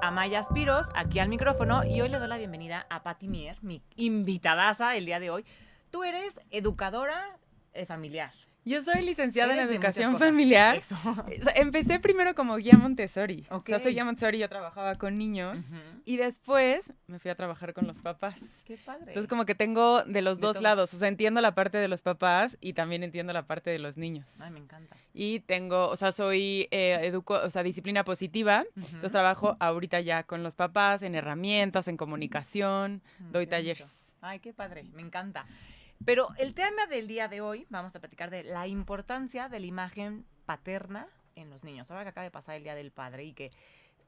Amaya Spiros, aquí al micrófono, y hoy le doy la bienvenida a Pati Mier, mi invitadaza el día de hoy. Tú eres educadora familiar. Yo soy licenciada en Eres de educación muchas cosas. familiar. Eso. Empecé primero como guía Montessori. Ok. O sea, soy guía Montessori, yo trabajaba con niños. Ujú. Y después me fui a trabajar con los papás. Qué padre. Entonces como que tengo de los De dos todo. lados. O sea, entiendo la parte de los papás y también entiendo la parte de los niños. Ay, me encanta. Y tengo, o sea, soy disciplina positiva. Ujú. Entonces trabajo ahorita ya con los papás en herramientas, en comunicación, doy Qué talleres. bonito. Ay, qué padre, me encanta. Pero el tema del día de hoy, vamos a platicar de la importancia de la imagen paterna en los niños. Ahora que acaba de pasar el Día del Padre y que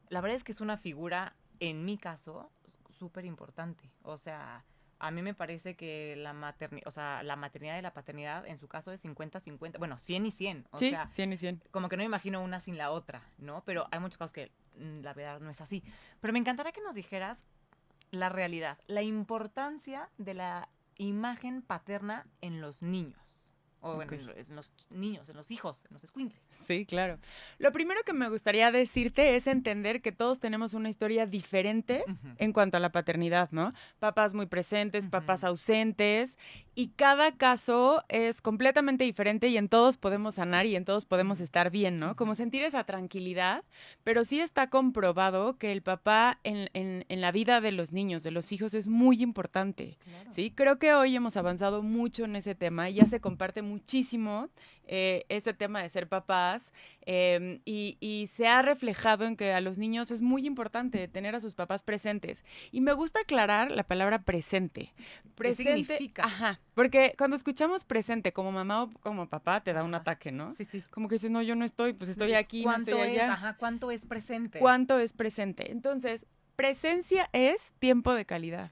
la verdad es que es una figura, en mi caso, súper importante. O sea, a mí me parece que la maternidad y la paternidad en su caso es 50-50, bueno, 100 y 100. O Sí, sea, 100 y 100. como que no me imagino una sin la otra, ¿no? Pero hay muchos casos que la verdad no es así. Pero me encantaría que nos dijeras la realidad, la importancia de la imagen paterna en los niños. O bueno, Ok. en los niños, en los hijos, en los escuincles. Sí, claro. Lo primero que me gustaría decirte es entender que todos tenemos una historia diferente Ujú. en cuanto a la paternidad, ¿no? Papás muy presentes, Ujú. papás ausentes, y cada caso es completamente diferente y en todos podemos sanar y en todos podemos Ujú. estar bien, ¿no? Como Ujú. sentir esa tranquilidad, pero sí está comprobado que el papá en la vida de los niños, de los hijos, es muy importante. Claro. Sí, creo que hoy hemos avanzado mucho en ese tema y ya se comparte muchísimo ese tema de ser papás y se ha reflejado en que a los niños es muy importante tener a sus papás presentes. Y me gusta aclarar la palabra presente. ¿Qué significa? Ajá, porque cuando escuchamos presente como mamá o como papá te da un Ajá. ataque, ¿no? Sí, sí. Como que dices, no, yo no estoy, pues estoy aquí, no ¿Cuánto estoy es? allá. Ajá, ¿cuánto es presente? ¿Cuánto es presente? Entonces, presencia es tiempo de calidad.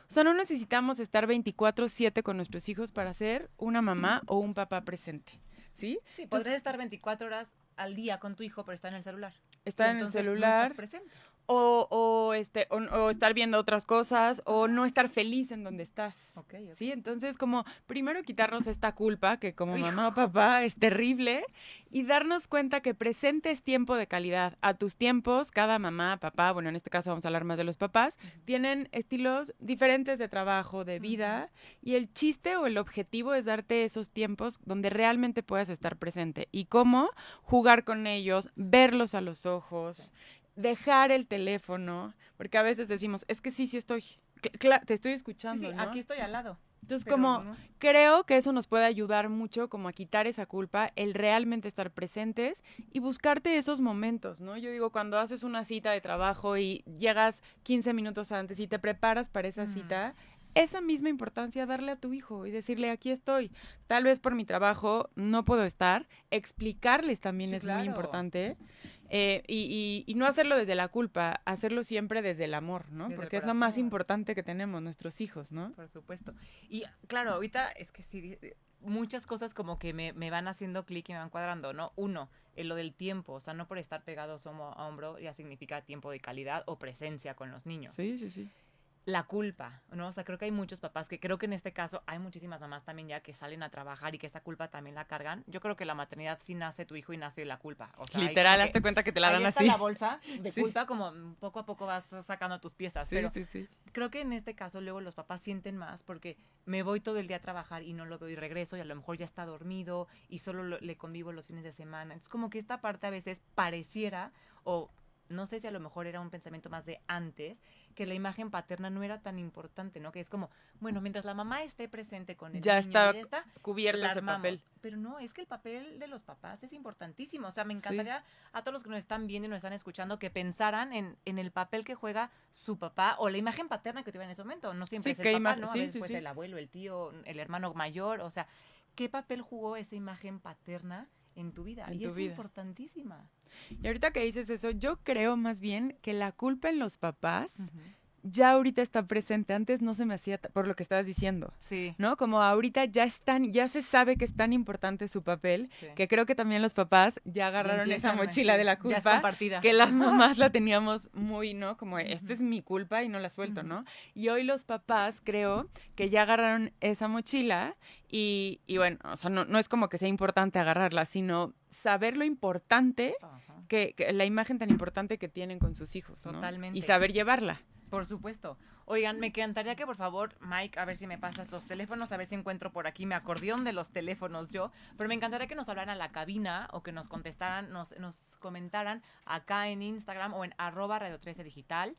O sea, no necesitamos estar 24/7 con nuestros hijos para ser una mamá o un papá presente, ¿sí? Sí, Entonces, podrías estar 24 horas al día con tu hijo, pero está en el celular. estar Y en el entonces celular no estás presente. o estar viendo otras cosas o no estar feliz en donde estás. Ok. Sí, entonces como primero quitarnos esta culpa que como Hijo. mamá o papá es terrible y darnos cuenta que presente es tiempo de calidad. A tus tiempos, cada mamá, papá, bueno, en este caso vamos a hablar más de los papás, tienen estilos diferentes de trabajo, de vida, y el chiste o el objetivo es darte esos tiempos donde realmente puedas estar presente. ¿Y cómo? Jugar con ellos, verlos a los ojos, dejar el teléfono, porque a veces decimos, es que sí estoy, te estoy escuchando, Sí, ¿no? aquí estoy al lado. Entonces, Pero como no. creo que eso nos puede ayudar mucho como a quitar esa culpa, el realmente estar presentes y buscarte esos momentos, ¿no? Yo digo, cuando haces una cita de trabajo y llegas 15 minutos antes y te preparas para esa cita, esa misma importancia darle a tu hijo y decirle, aquí estoy. Tal vez por mi trabajo no puedo estar, explicarles también Sí, es claro. muy importante. Y no hacerlo desde la culpa, hacerlo siempre desde el amor, ¿no? Desde el Porque es lo más corazón. importante que tenemos, nuestros hijos, ¿no? Por supuesto. Y claro, ahorita es que sí, muchas cosas como que me van haciendo clic y me van cuadrando, ¿no? Uno, lo del tiempo, o sea, no por estar pegados hombro a hombro ya significa tiempo de calidad o presencia con los niños. Sí, sí, sí. La culpa, ¿no? O sea, creo que hay muchos papás que creo que en este caso hay muchísimas mamás también ya que salen a trabajar y que esa culpa también la cargan. Yo creo que la maternidad sí nace tu hijo y nace la culpa. O sea, Literal, hazte cuenta que te la ahí dan está así. la bolsa de Sí. culpa, como poco a poco vas sacando tus piezas. Sí, pero sí, sí. creo que en este caso luego los papás sienten más porque me voy todo el día a trabajar y no lo veo y regreso y a lo mejor ya está dormido y solo le convivo los fines de semana. Es como que esta parte a veces pareciera o no sé si a lo mejor era un pensamiento más de antes, que la imagen paterna no era tan importante, ¿no? Que es como, bueno, mientras la mamá esté presente con el Ya niño está y está, cubierto la ese armamos. papel. Pero no, es que el papel de los papás es importantísimo. O sea, me Sí. encantaría a todos los que nos están viendo y nos están escuchando que pensaran en el papel que juega su papá o la imagen paterna que tuviera en ese momento. No siempre Sí, es el papá, imagen- ¿no? A sí, veces sí, puede sí. ser el abuelo, el tío, el hermano mayor. O sea, ¿qué papel jugó esa imagen paterna en tu vida? En Y tu es vida. importantísima. Y ahorita que dices eso, yo creo más bien que la culpa en los papás Ujú. ya ahorita está presente. Antes no se me hacía por lo que estabas diciendo, Sí. ¿no? Como ahorita ya se sabe que es tan importante su papel, Sí. que creo que también los papás ya agarraron esa empiezan, mochila sí, de la ya es culpa, compartida. que las mamás la teníamos muy, ¿no? Como, esta Ujú. es mi culpa y no la suelto, Ujú. ¿no? Y hoy los papás creo que ya agarraron esa mochila y bueno, o sea, no es como que sea importante agarrarla, sino saber lo importante Ajá. que la imagen tan importante que tienen con sus hijos, ¿no? Totalmente. Y saber llevarla. Por supuesto. Oigan, me encantaría que por favor, Mike, a ver si me pasas los teléfonos, a ver si encuentro por aquí mi acordeón de los teléfonos yo, pero me encantaría que nos hablaran a la cabina o que nos contestaran, nos comentaran acá en Instagram o en @Radio 13 Digital,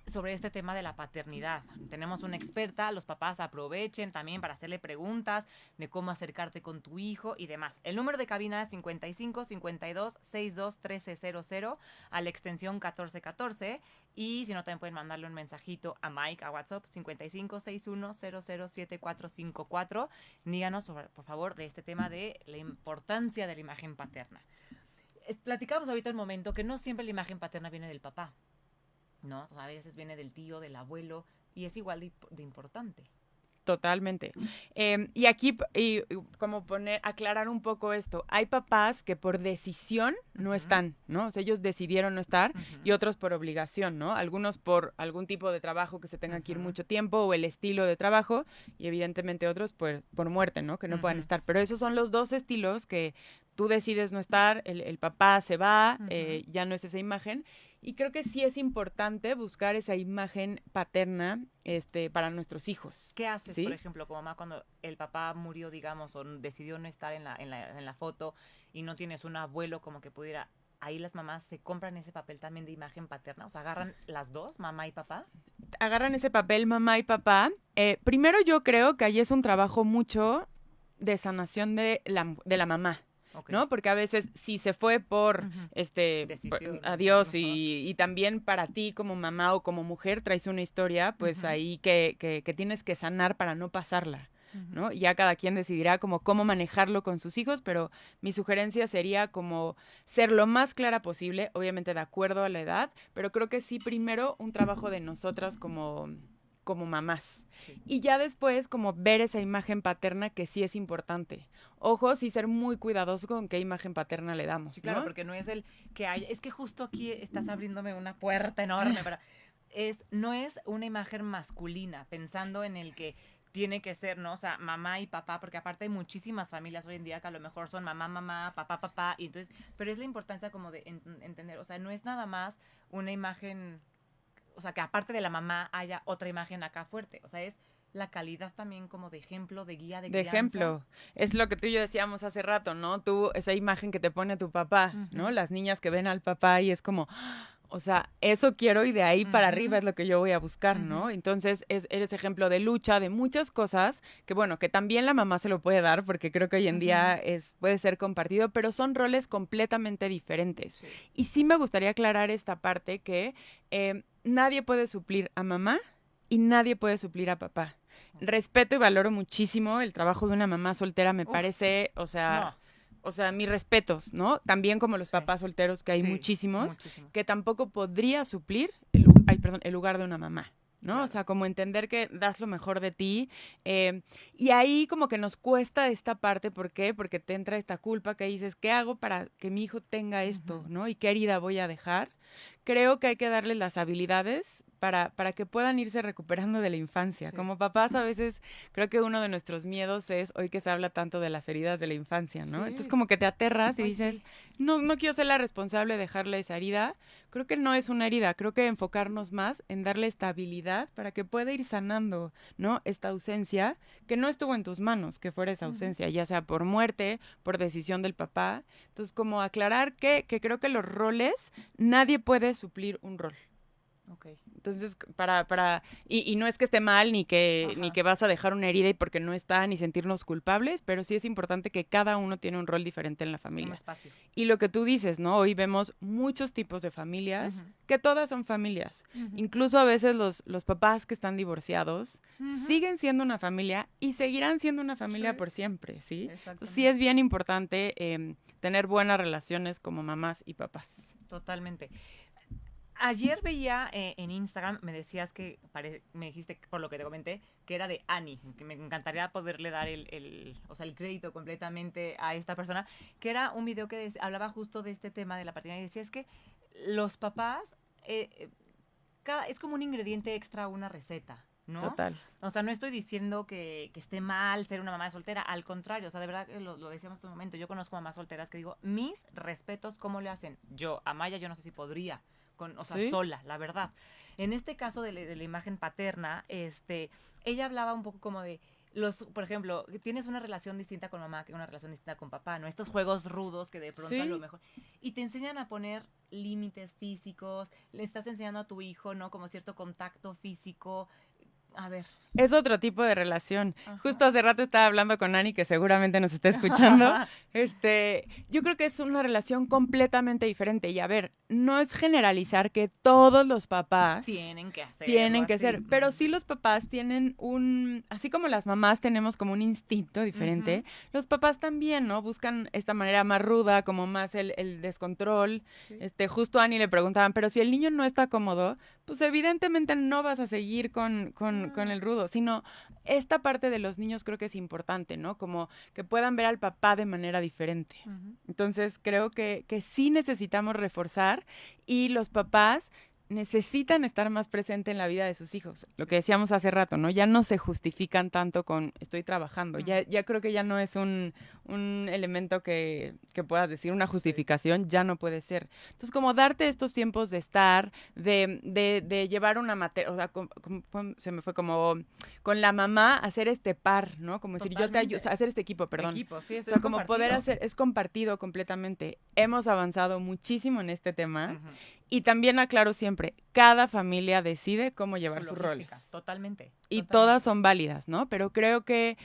sobre este tema de la paternidad. Tenemos una experta, los papás aprovechen también para hacerle preguntas de cómo acercarte con tu hijo y demás. El número de cabina es 55 52 62 1300 a la extensión 1414 y si no también pueden mandarle un mensajito a Mike a WhatsApp 55 61 007454. Díganos sobre, por favor, de este tema de la importancia de la imagen paterna. Platicamos ahorita un momento que no siempre la imagen paterna viene del papá, ¿no? O sea, a veces viene del tío, del abuelo, y es igual de importante. Totalmente. Y aquí, como aclarar un poco esto, hay papás que por decisión no están, ¿no? O sea, ellos decidieron no estar y otros por obligación, ¿no? Algunos por algún tipo de trabajo que se tenga que ir mucho tiempo o el estilo de trabajo y evidentemente otros pues por muerte, ¿no? Que no puedan estar. Pero esos son los dos estilos que tú decides no estar, el papá se va, ya no es esa imagen. Y creo que sí es importante buscar esa imagen paterna para nuestros hijos. ¿Qué haces, ¿sí? por ejemplo, como mamá cuando el papá murió, digamos, o decidió no estar en la foto y no tienes un abuelo como que pudiera... Ahí las mamás se compran ese papel también de imagen paterna, o sea, agarran las dos, mamá y papá. Agarran ese papel mamá y papá. Primero yo creo que ahí es un trabajo mucho de sanación de la mamá. Okay. ¿No? Porque a veces si se fue por adiós y también para ti como mamá o como mujer traes una historia, pues ahí que tienes que sanar para no pasarla, ¿no? Ya cada quien decidirá como cómo manejarlo con sus hijos, pero mi sugerencia sería como ser lo más clara posible, obviamente de acuerdo a la edad, pero creo que sí primero un trabajo de nosotras como mamás. Sí. Y ya después como ver esa imagen paterna que sí es importante. Ojo, sí ser muy cuidadoso con qué imagen paterna le damos, sí, claro, ¿no? porque no es el que hay, es que justo aquí estás abriéndome una puerta enorme para... no es una imagen masculina, pensando en el que tiene que ser, ¿no? O sea, mamá y papá, porque aparte hay muchísimas familias hoy en día que a lo mejor son mamá, papá, y entonces, pero es la importancia como de entender, o sea, no es nada más una imagen... O sea, que aparte de la mamá haya otra imagen acá fuerte. O sea, es la calidad también como de ejemplo, de guía, de crianza. De ejemplo. Es lo que tú y yo decíamos hace rato, ¿no? Tú, esa imagen que te pone tu papá, ¿no? Las niñas que ven al papá y es como... O sea, eso quiero y de ahí para arriba es lo que yo voy a buscar, ¿no? Entonces, eres ejemplo de lucha, de muchas cosas que, bueno, que también la mamá se lo puede dar porque creo que hoy en día puede ser compartido, pero son roles completamente diferentes. Sí. Y sí me gustaría aclarar esta parte que nadie puede suplir a mamá y nadie puede suplir a papá. Respeto y valoro muchísimo el trabajo de una mamá soltera, me parece, o sea... No. O sea, mis respetos, ¿no? También como los papás solteros, que hay muchísimos, que tampoco podría suplir el lugar de una mamá, ¿no? Claro. O sea, como entender que das lo mejor de ti. Y ahí como que nos cuesta esta parte, ¿por qué? Porque te entra esta culpa que dices, ¿qué hago para que mi hijo tenga esto, ¿no? ¿Y qué herida voy a dejar? Creo que hay que darles las habilidades para que puedan irse recuperando de la infancia. Sí. Como papás a veces creo que uno de nuestros miedos es, hoy que se habla tanto de las heridas de la infancia, ¿no? Sí. Entonces como que te aterras y dices, no quiero ser la responsable de dejarle esa herida. Creo que no es una herida, creo que enfocarnos más en darle estabilidad para que pueda ir sanando, ¿no? Esta ausencia que no estuvo en tus manos, que fuera esa ausencia, ya sea por muerte, por decisión del papá. Entonces como aclarar que creo que los roles, nadie puede suplir un rol. Okay. Entonces, y no es que esté mal, ni que vas a dejar una herida y porque no está, ni sentirnos culpables, pero sí es importante que cada uno tiene un rol diferente en la familia. Un espacio. Y lo que tú dices, ¿no? Hoy vemos muchos tipos de familias, que todas son familias. Incluso a veces los papás que están divorciados siguen siendo una familia y seguirán siendo una familia por siempre, ¿sí? Entonces, sí es bien importante tener buenas relaciones como mamás y papás. Totalmente. Ayer veía en Instagram, me decías que, me dijiste, por lo que te comenté, que era de Annie, que me encantaría poderle dar el crédito completamente a esta persona, que era un video que hablaba justo de este tema de la paternidad y decía, es que los papás, es como un ingrediente extra a una receta, ¿no? Total. O sea, no estoy diciendo que esté mal ser una mamá soltera, al contrario, o sea, de verdad que lo decíamos en un momento, yo conozco mamás solteras que digo, mis respetos, ¿cómo le hacen? Yo, Amaya, yo no sé si podría, o sea, ¿Sí? sola, la verdad. En este caso de la imagen paterna, ella hablaba un poco como de, por ejemplo, tienes una relación distinta con mamá que una relación distinta con papá, ¿no? Estos juegos rudos que de pronto a lo Sí. mejor... Y te enseñan a poner límites físicos, le estás enseñando a tu hijo, ¿no? Como cierto contacto físico. A ver. Es otro tipo de relación. Ajá. Justo hace rato estaba hablando con Ani, que seguramente nos está escuchando. Yo creo que es una relación completamente diferente. Y a ver, no es generalizar que todos los papás Tienen que hacerlo tienen que así. ser, pero sí los papás tienen así como las mamás tenemos como un instinto diferente, los papás también, ¿no? Buscan esta manera más ruda, como más el descontrol. Sí. Justo a Ani le preguntaban, pero si el niño no está cómodo, pues evidentemente no vas a seguir con el rudo, sino esta parte de los niños creo que es importante, ¿no? Como que puedan ver al papá de manera diferente. Entonces creo que sí necesitamos reforzar y los papás necesitan estar más presentes en la vida de sus hijos. Lo que decíamos hace rato, ¿no? Ya no se justifican tanto con estoy trabajando. Ya creo que ya no es un elemento que puedas decir, una justificación, ya no puede ser. Entonces, como darte estos tiempos de estar, de llevar una materia, o sea, se me fue como con la mamá hacer este par, ¿no? Como decir, yo te ayudo, o sea, hacer este equipo, perdón. Equipo, sí, O sea, como poder hacer, es compartido completamente. Hemos avanzado muchísimo en este tema. Y también aclaro siempre, cada familia decide cómo llevar sus roles. Totalmente. Y todas son válidas, ¿no? Pero creo que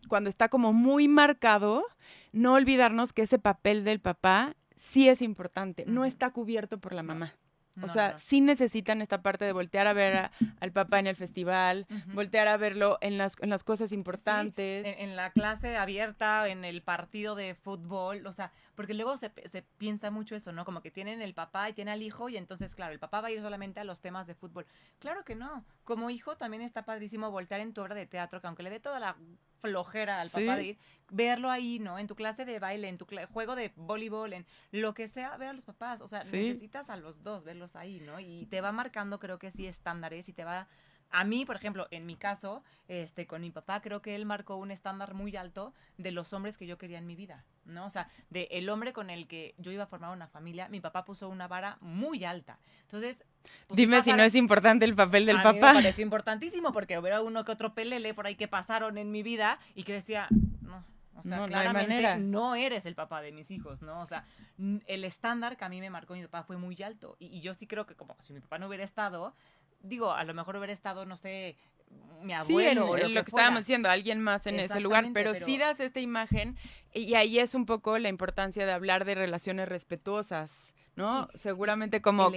cuando está como muy marcado, no olvidarnos que ese papel del papá sí es importante, no está cubierto por la mamá. O sea, sí necesitan esta parte de voltear a ver al papá en el festival, voltear a verlo en las cosas importantes. Sí, en la clase abierta, en el partido de fútbol, o sea, porque luego se piensa mucho eso, ¿no? Como que tienen el papá y tiene al hijo y entonces, claro, el papá va a ir solamente a los temas de fútbol. Claro que no. Como hijo también está padrísimo voltear en tu obra de teatro, que aunque le dé toda la flojera al papá de ir, verlo ahí, ¿no? En tu clase de baile, en tu juego de voleibol, en lo que sea, ver a los papás. O sea, necesitas a los dos, verlos ahí, ¿no? Y te va marcando, creo que sí, estándares y te va... A mí, por ejemplo, en mi caso, con mi papá, creo que él marcó un estándar muy alto de los hombres que yo quería en mi vida, ¿no? O sea, de el hombre con el que yo iba a formar una familia, mi papá puso una vara muy alta. Entonces, pues, dime si no es importante el papel del papá. A mí me parece importantísimo porque hubiera uno que otro pelele por ahí que pasaron en mi vida y que decía, no, o sea, claramente no eres el papá de mis hijos, ¿no? O sea, el estándar que a mí me marcó mi papá fue muy alto y yo sí creo que como si mi papá no hubiera estado, digo, a lo mejor hubiera estado, no sé, mi abuelo sí, lo que estábamos diciendo, alguien más en ese lugar, pero sí das esta imagen y ahí es un poco la importancia de hablar de relaciones respetuosas, ¿no? Seguramente como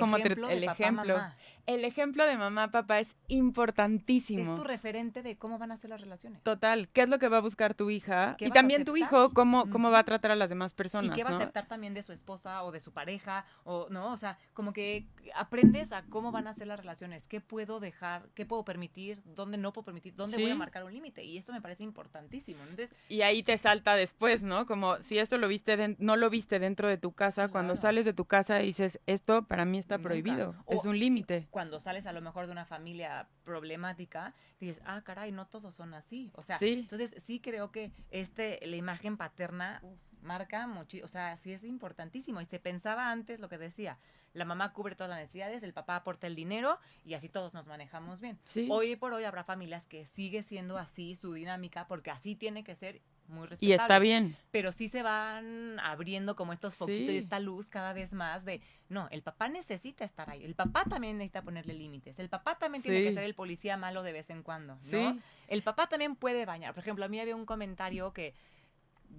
el ejemplo de mamá, papá es importantísimo. Es tu referente de cómo van a ser las relaciones. Total, ¿qué es lo que va a buscar tu hija? Y también tu hijo, cómo va a tratar a las demás personas, y qué va a aceptar también de su esposa o de su pareja, o no, o sea, como que aprendes a cómo van a ser las relaciones, qué puedo dejar, qué puedo permitir, dónde no puedo permitir, dónde voy a marcar un límite, y eso me parece importantísimo. Entonces, y ahí te salta después, ¿no? Como si esto lo viste no lo viste dentro de tu casa, cuando sales de tu casa y dices, esto para mí está prohibido, es un límite. Cuando sales a lo mejor de una familia problemática, dices, ah, caray, no todos son así. O sea, entonces sí creo que la imagen paterna marca mucho, o sea, sí es importantísimo. Y se pensaba antes lo que decía, la mamá cubre todas las necesidades, el papá aporta el dinero y así todos nos manejamos bien. Hoy por hoy habrá familias que sigue siendo así su dinámica, porque así tiene que ser. Muy respetable. Y está bien. Pero sí se van abriendo como estos foquitos y esta luz cada vez más de, no, el papá necesita estar ahí, el papá también necesita ponerle límites, el papá también tiene que ser el policía malo de vez en cuando, ¿no? El papá también puede bañar. Por ejemplo, a mí había un comentario que,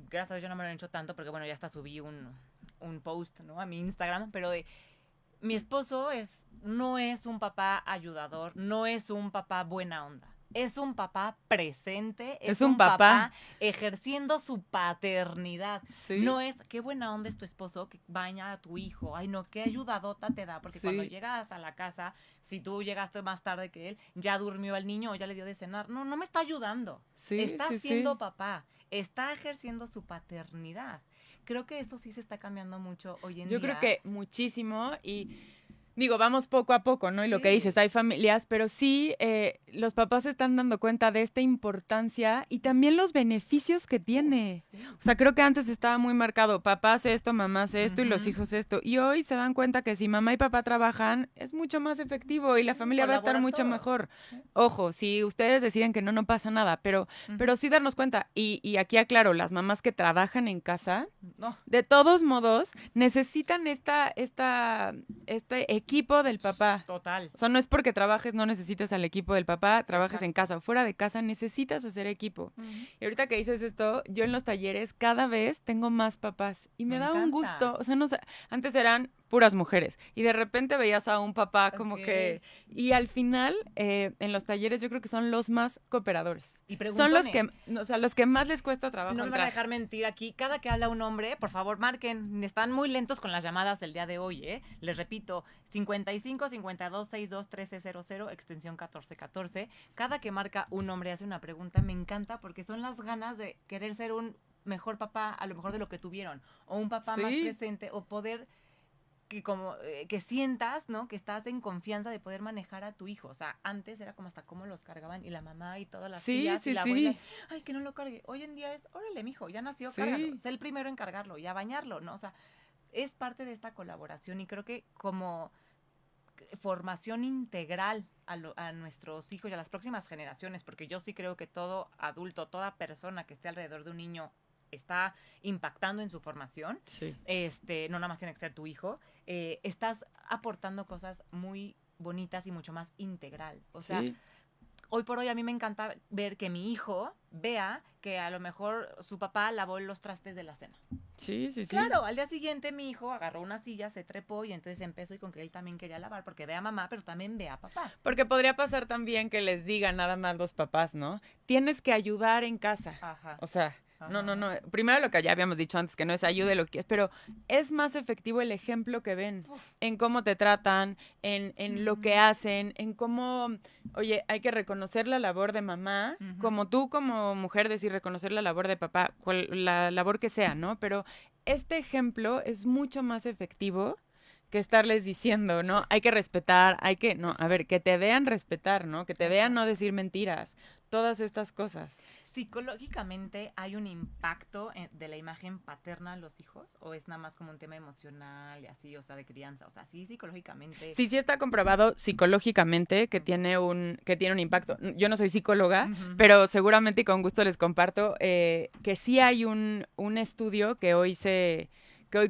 gracias a Dios yo no me lo he hecho tanto, porque bueno, ya hasta subí un post, ¿no? A mi Instagram, pero de, mi esposo no es un papá ayudador, no es un papá buena onda. Es un papá presente, es un papá ejerciendo su paternidad. No es, qué buena onda es tu esposo que baña a tu hijo. Ay, no, qué ayudadota te da. Porque cuando llegas a la casa, si tú llegaste más tarde que él, ya durmió al niño o ya le dio de cenar. No, no me está ayudando. Está siendo papá. Está ejerciendo su paternidad. Creo que eso sí se está cambiando mucho hoy en día. Yo creo que muchísimo y... Digo, vamos poco a poco, ¿no? Y lo que Sí. dices, hay familias, pero sí los papás se están dando cuenta de esta importancia y también los beneficios que tiene. Sí. O sea, creo que antes estaba muy marcado, papá hace esto, mamá hace esto y los Ujú. hijos esto. Y hoy se dan cuenta que si mamá y papá trabajan, es mucho más efectivo y la Sí, familia va a estar colaboran mucho todos. mejor. Sí. Ojo, si ustedes deciden que no, no pasa nada, pero sí darnos cuenta. Y aquí aclaro, las mamás que trabajan en casa, No, de todos modos, necesitan este equipo del papá. total. O sea, no es porque trabajes, no necesitas al equipo del papá, trabajes en Exacto. casa o fuera de casa, necesitas hacer equipo. Ujú. Y ahorita que dices esto, yo en los talleres cada vez tengo más papás y me Me da un encanta. gusto. O sea, no sé, antes eran puras mujeres y de repente veías a un papá como Ok. que... Y al final, en los talleres yo creo que son los más cooperadores. Y Son los preguntones. que, o sea, los que más les cuesta trabajo No me van a entrar. dejar mentir aquí. Cada que habla un hombre, por favor, marquen. Están muy lentos con las llamadas el día de hoy, ¿eh? Les repito, 55 52 62 1300, extensión 1414. Cada que marca un hombre hace una pregunta, me encanta porque son las ganas de querer ser un mejor papá, a lo mejor de lo que tuvieron, o un papá más Sí. presente, o poder que sientas, ¿no? Que estás en confianza de poder manejar a tu hijo. O sea, antes era como hasta cómo los cargaban y la mamá y todas las Sí, tías y sí, la abuela. sí. Ay, que no lo cargue. Hoy en día es, órale, mijo, ya nació, Sí. cárgalo. Sé el primero en cargarlo y a bañarlo, ¿no? O sea, es parte de esta colaboración y creo que como formación integral a nuestros hijos y a las próximas generaciones, porque yo sí creo que todo adulto, toda persona que esté alrededor de un niño está impactando en su formación, Sí. no nada más tiene que ser tu hijo, estás aportando cosas muy bonitas y mucho más integral. O sea, Sí. hoy por hoy a mí me encanta ver que mi hijo vea que a lo mejor su papá lavó los trastes de la cena. Sí, sí, sí. Claro, al día siguiente mi hijo agarró una silla, se trepó y entonces empezó y con que él también quería lavar porque ve a mamá, pero también ve a papá. Porque podría pasar también que les digan nada más los papás, ¿no? Tienes que ayudar en casa. Ajá. O sea, Ajá. no. Primero lo que ya habíamos dicho antes, que no es ayude lo que es, pero es más efectivo el ejemplo que ven Uf. en cómo te tratan, en lo que hacen, en cómo, oye, hay que reconocer la labor de mamá, como tú como mujer decir reconocer la labor de papá, la labor que sea, ¿no? Pero este ejemplo es mucho más efectivo que estarles diciendo, ¿no? Hay que respetar, no, a ver, que te vean respetar, ¿no? Que te vean no decir mentiras, todas estas cosas. ¿Psicológicamente hay un impacto de la imagen paterna a los hijos? ¿O es nada más como un tema emocional y así, o sea, de crianza? O sea, sí, psicológicamente. Sí está comprobado psicológicamente que tiene un impacto. Yo no soy psicóloga, pero seguramente y con gusto les comparto que sí hay un estudio que hoy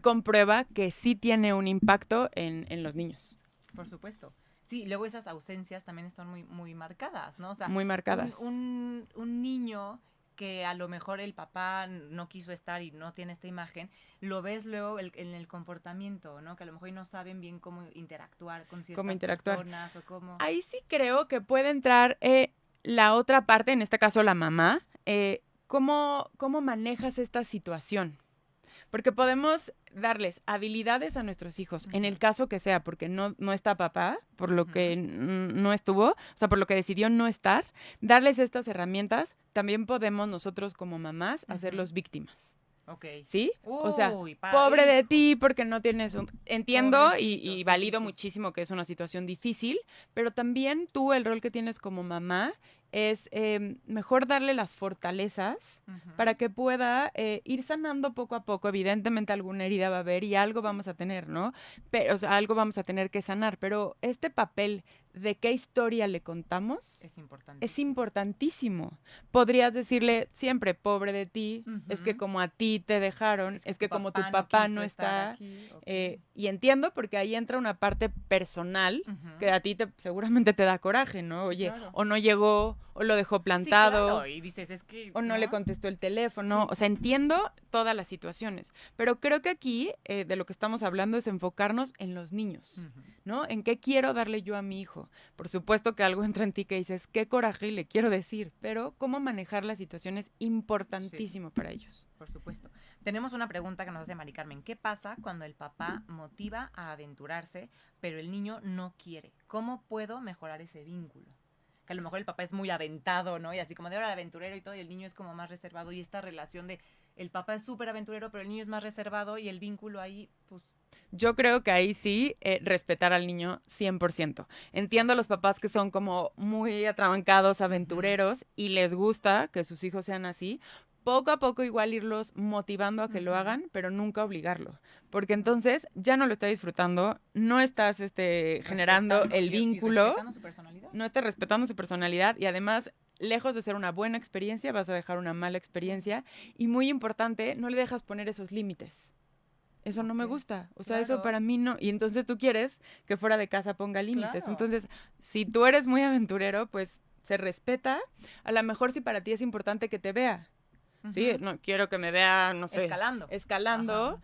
comprueba que sí tiene un impacto en los niños. Por supuesto. Sí, luego esas ausencias también están muy, muy marcadas, ¿no? O sea, muy marcadas. Un niño que a lo mejor el papá no quiso estar y no tiene esta imagen, lo ves luego en el comportamiento, ¿no? Que a lo mejor no saben bien cómo interactuar con ciertas personas o cómo... Ahí sí creo que puede entrar la otra parte, en este caso la mamá, ¿cómo manejas esta situación? Porque podemos darles habilidades a nuestros hijos, en el caso que sea, porque no está papá, por lo que no estuvo, o sea, por lo que decidió no estar, darles estas herramientas, también podemos nosotros como mamás hacerlos víctimas. Ok. ¿Sí? O sea, Uy, pobre de ti porque no tienes un... Entiendo y sí, valido sí. muchísimo que es una situación difícil, pero también tú el rol que tienes como mamá es mejor darle las fortalezas para que pueda ir sanando poco a poco. Evidentemente alguna herida va a haber y algo vamos a tener, ¿no? Pero, o sea, algo vamos a tener que sanar, pero este papel de qué historia le contamos es importantísimo. Podrías decirle siempre, pobre de ti, es que como a ti te dejaron, es que como tu papá no está, aquí, y entiendo porque ahí entra una parte personal que a ti seguramente te da coraje, ¿no? Oye, claro. O no llegó, o lo dejó plantado, sí, claro. Y dices, es que, o no le contestó el teléfono, o sea, entiendo todas las situaciones, pero creo que aquí de lo que estamos hablando es enfocarnos en los niños, ¿no? En qué quiero darle yo a mi hijo. Por supuesto que algo entra en ti que dices, qué coraje le quiero decir, pero cómo manejar la situación es importantísimo para ellos. Por supuesto. Tenemos una pregunta que nos hace Mari Carmen. ¿Qué pasa cuando el papá motiva a aventurarse, pero el niño no quiere? ¿Cómo puedo mejorar ese vínculo? Que a lo mejor el papá es muy aventado, ¿no? Y así como de ahora aventurero y todo, y el niño es como más reservado. Y esta relación de el papá es súper aventurero, pero el niño es más reservado y el vínculo ahí, pues... yo creo que ahí sí, respetar al niño 100%. Entiendo a los papás que son como muy atrabancados, aventureros, y les gusta que sus hijos sean así. Poco a poco igual irlos motivando a que lo hagan, pero nunca obligarlo. Porque entonces ya no lo está disfrutando, no estás generando el vínculo, respetando su personalidad. no estás respetando su personalidad y además, lejos de ser una buena experiencia, vas a dejar una mala experiencia. Y muy importante, no le dejas poner esos límites. Eso no me gusta, o sea, eso para mí no. Y entonces tú quieres que fuera de casa ponga límites. Claro. Entonces, si tú eres muy aventurero, pues se respeta. A lo mejor si para ti es importante que te vea. Sí, no quiero que me vea, no sé, escalando.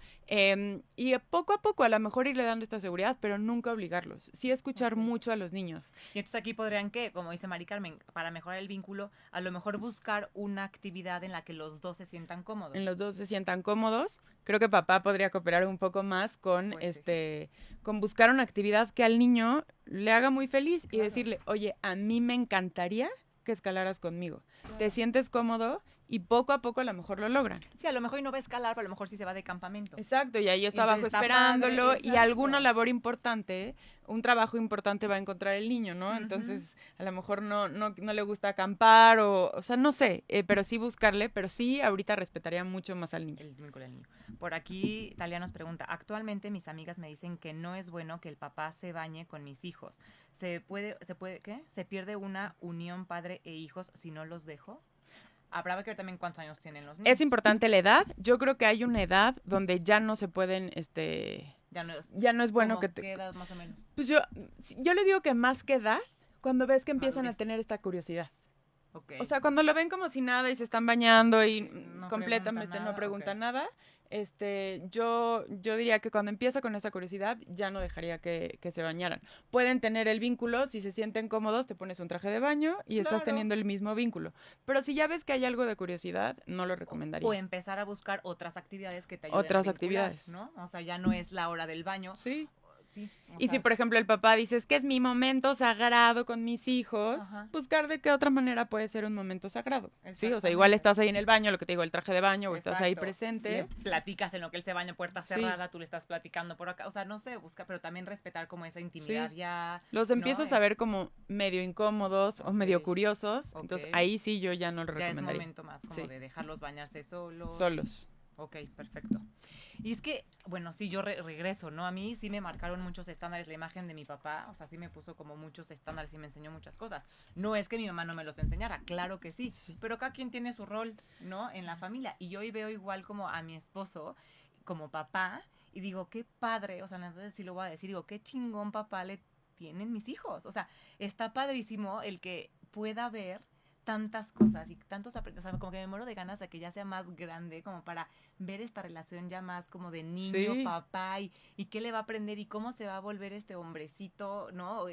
Y poco a poco, a lo mejor irle dando esta seguridad, pero nunca obligarlos. Sí escuchar mucho a los niños. Y entonces aquí podrían, ¿qué? Como dice Mari Carmen, para mejorar el vínculo, a lo mejor buscar una actividad en la que los dos se sientan cómodos. En los dos se sientan cómodos. Creo que papá podría cooperar un poco más con, con buscar una actividad que al niño le haga muy feliz y decirle, oye, a mí me encantaría que escalaras conmigo. ¿Te sientes cómodo? Y poco a poco a lo mejor lo logran. Sí, a lo mejor no va a escalar, pero a lo mejor sí se va de campamento. Exacto, y ahí está abajo esperándolo y alguna labor importante, un trabajo importante va a encontrar el niño, ¿no? Entonces, a lo mejor no le gusta acampar o sea, no sé, pero sí buscarle, pero sí ahorita respetaría mucho más al niño. El vínculo del niño. Por aquí, Talia nos pregunta, actualmente mis amigas me dicen que no es bueno que el papá se bañe con mis hijos. ¿Se puede, qué? ¿Se pierde una unión padre e hijos si no los dejo? Habrá que ver también cuántos años tienen los niños. Es importante la edad. Yo creo que hay una edad donde ya no se pueden, ya no es bueno que te... ¿Qué edad más o menos? Pues yo les digo que más que edad, cuando ves que empiezan a tener esta curiosidad. Okay. O sea, cuando lo ven como si nada y se están bañando y completamente no preguntan nada, yo diría que cuando empieza con esa curiosidad ya no dejaría que se bañaran. Pueden tener el vínculo, si se sienten cómodos te pones un traje de baño y estás teniendo el mismo vínculo. Pero si ya ves que hay algo de curiosidad, no lo recomendaría. O empezar a buscar otras actividades que te ayuden otras a vincular, actividades, ¿no? O sea, ya no es la hora del baño. Sí. Sí, y si, por ejemplo, el papá dice, es que es mi momento sagrado con mis hijos, buscar de qué otra manera puede ser un momento sagrado. Sí, o sea, igual estás ahí en el baño, lo que te digo, el traje de baño, o estás ahí presente. Le platicas en lo que él se baña, puerta cerrada, tú le estás platicando por acá. O sea, no sé, busca, pero también respetar como esa intimidad ya. Los empiezas a ver como medio incómodos o medio curiosos, entonces ahí sí yo ya no lo recomendaría. Ya es momento más como de dejarlos bañarse solos. Solos. Ok, perfecto. Y es que, bueno, sí, yo regreso, ¿no? A mí sí me marcaron muchos estándares la imagen de mi papá, o sea, sí me puso como muchos estándares y me enseñó muchas cosas. No es que mi mamá no me los enseñara, claro que sí, pero cada quien tiene su rol, ¿no? En la familia. Y yo hoy veo igual como a mi esposo, como papá, y digo, qué padre, o sea, entonces sí lo voy a decir, digo, qué chingón papá le tienen mis hijos. O sea, está padrísimo el que pueda ver tantas cosas y tantos aprendizajes, o sea, como que me muero de ganas de que ya sea más grande, como para ver esta relación ya más como de niño, papá, y qué le va a aprender y cómo se va a volver este hombrecito, ¿no?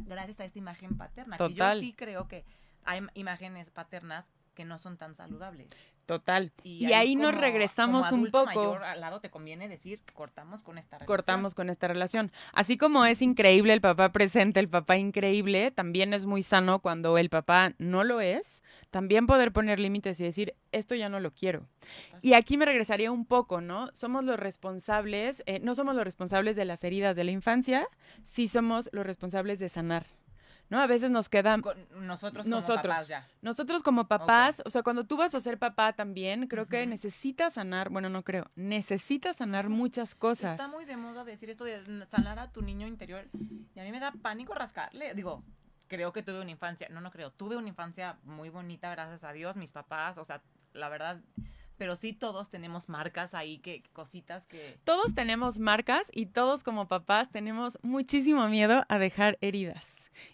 Gracias a esta imagen paterna. Total. Que yo sí creo que hay imágenes paternas que no son tan saludables. Total. Y ahí nos regresamos un poco. Mayor al lado te conviene decir, cortamos con esta relación. Cortamos con esta relación. Así como es increíble el papá presente, el papá increíble, también es muy sano cuando el papá no lo es, también poder poner límites y decir, esto ya no lo quiero. Y aquí me regresaría un poco, ¿no? Somos los responsables, no somos los responsables de las heridas de la infancia, sí somos los responsables de sanar. ¿No? A veces nos quedan... Nosotros como papás ya. Nosotros como papás, o sea, cuando tú vas a ser papá también, creo que necesitas sanar, bueno, no creo, necesitas sanar muchas cosas. Está muy de moda decir esto de sanar a tu niño interior y a mí me da pánico rascarle. Digo, creo que tuve una infancia, tuve una infancia muy bonita, gracias a Dios, mis papás, o sea, la verdad... Pero sí todos tenemos marcas ahí, cositas que... Todos tenemos marcas y todos como papás tenemos muchísimo miedo a dejar heridas.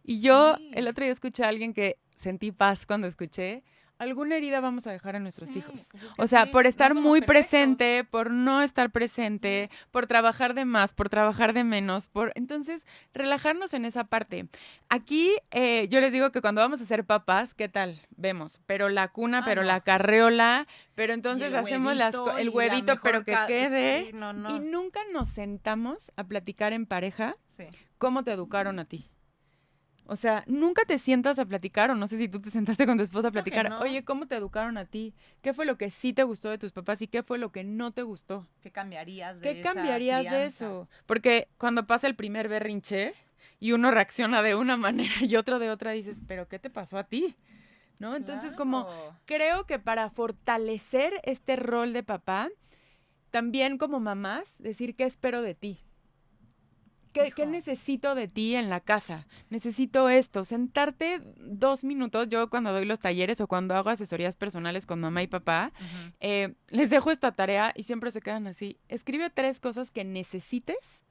Y yo el otro día escuché a alguien que sentí paz cuando escuché, alguna herida vamos a dejar a nuestros hijos. Pues es que o sea, por estar muy presente, por no estar presente, por trabajar de más, por trabajar de menos, entonces relajarnos en esa parte. Aquí yo les digo que cuando vamos a ser papás, ¿qué tal? Vemos, pero la cuna, pero la carreola, pero entonces hacemos el huevito, pero que quede. Sí, y nunca nos sentamos a platicar en pareja cómo te educaron a ti. O sea, nunca te sientas a platicar, o no sé si tú te sentaste con tu esposa a Creo que platicar, no. oye, ¿cómo te educaron a ti? ¿Qué fue lo que sí te gustó de tus papás y qué fue lo que no te gustó? ¿Qué cambiarías de ¿Qué esa cambiarías de crianza? eso? Porque cuando pasa el primer berrinche y uno reacciona de una manera y otro de otra, dices, ¿pero qué te pasó a ti? ¿No? Entonces, como Claro. creo que para fortalecer este rol de papá, también como mamás, decir qué espero de ti. ¿Qué Hijo. necesito de ti en la casa? Necesito esto, sentarte 2 minutos. Yo cuando doy los talleres o cuando hago asesorías personales con mamá y papá, Ujú. les dejo esta tarea y siempre se quedan así. Escribe 3 cosas que necesites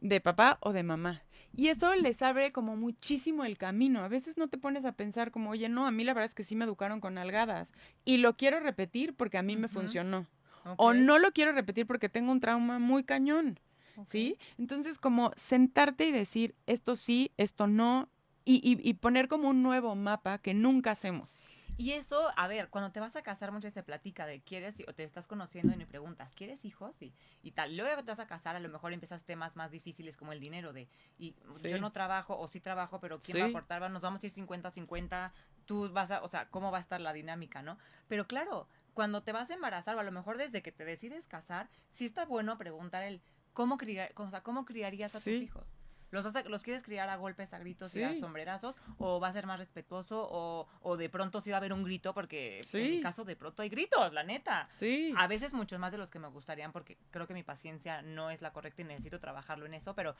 de papá o de mamá. Y eso les abre como muchísimo el camino. A veces no te pones a pensar como, oye, no, a mí la verdad es que sí me educaron con nalgadas. Y lo quiero repetir porque a mí me Ujú. funcionó. Ok, O no lo quiero repetir porque tengo un trauma muy cañón. ok. ¿Sí? Entonces, como sentarte y decir esto sí, esto no, y poner como un nuevo mapa que nunca hacemos. Y eso, a ver, cuando te vas a casar, muchas veces se platica de quieres o te estás conociendo y me preguntas, ¿quieres hijos? Y tal. Luego que te vas a casar, a lo mejor empiezas temas más difíciles como el dinero y Sí. yo no trabajo o sí trabajo, pero ¿quién va a Sí. aportar? Nos vamos a ir 50-50, tú vas a, o sea, ¿cómo va a estar la dinámica, no? Pero claro, cuando te vas a embarazar o a lo mejor desde que te decides casar, sí está bueno preguntar ¿cómo criarías a tus Sí. hijos? ¿Los quieres criar a golpes, a gritos y a Sí. sombrerazos? ¿O va a ser más respetuoso? ¿O de pronto sí va a haber un grito? Porque en mi Sí. caso de pronto hay gritos, la neta. Sí. A veces muchos más de los que me gustarían porque creo que mi paciencia no es la correcta y necesito trabajarlo en eso, pero...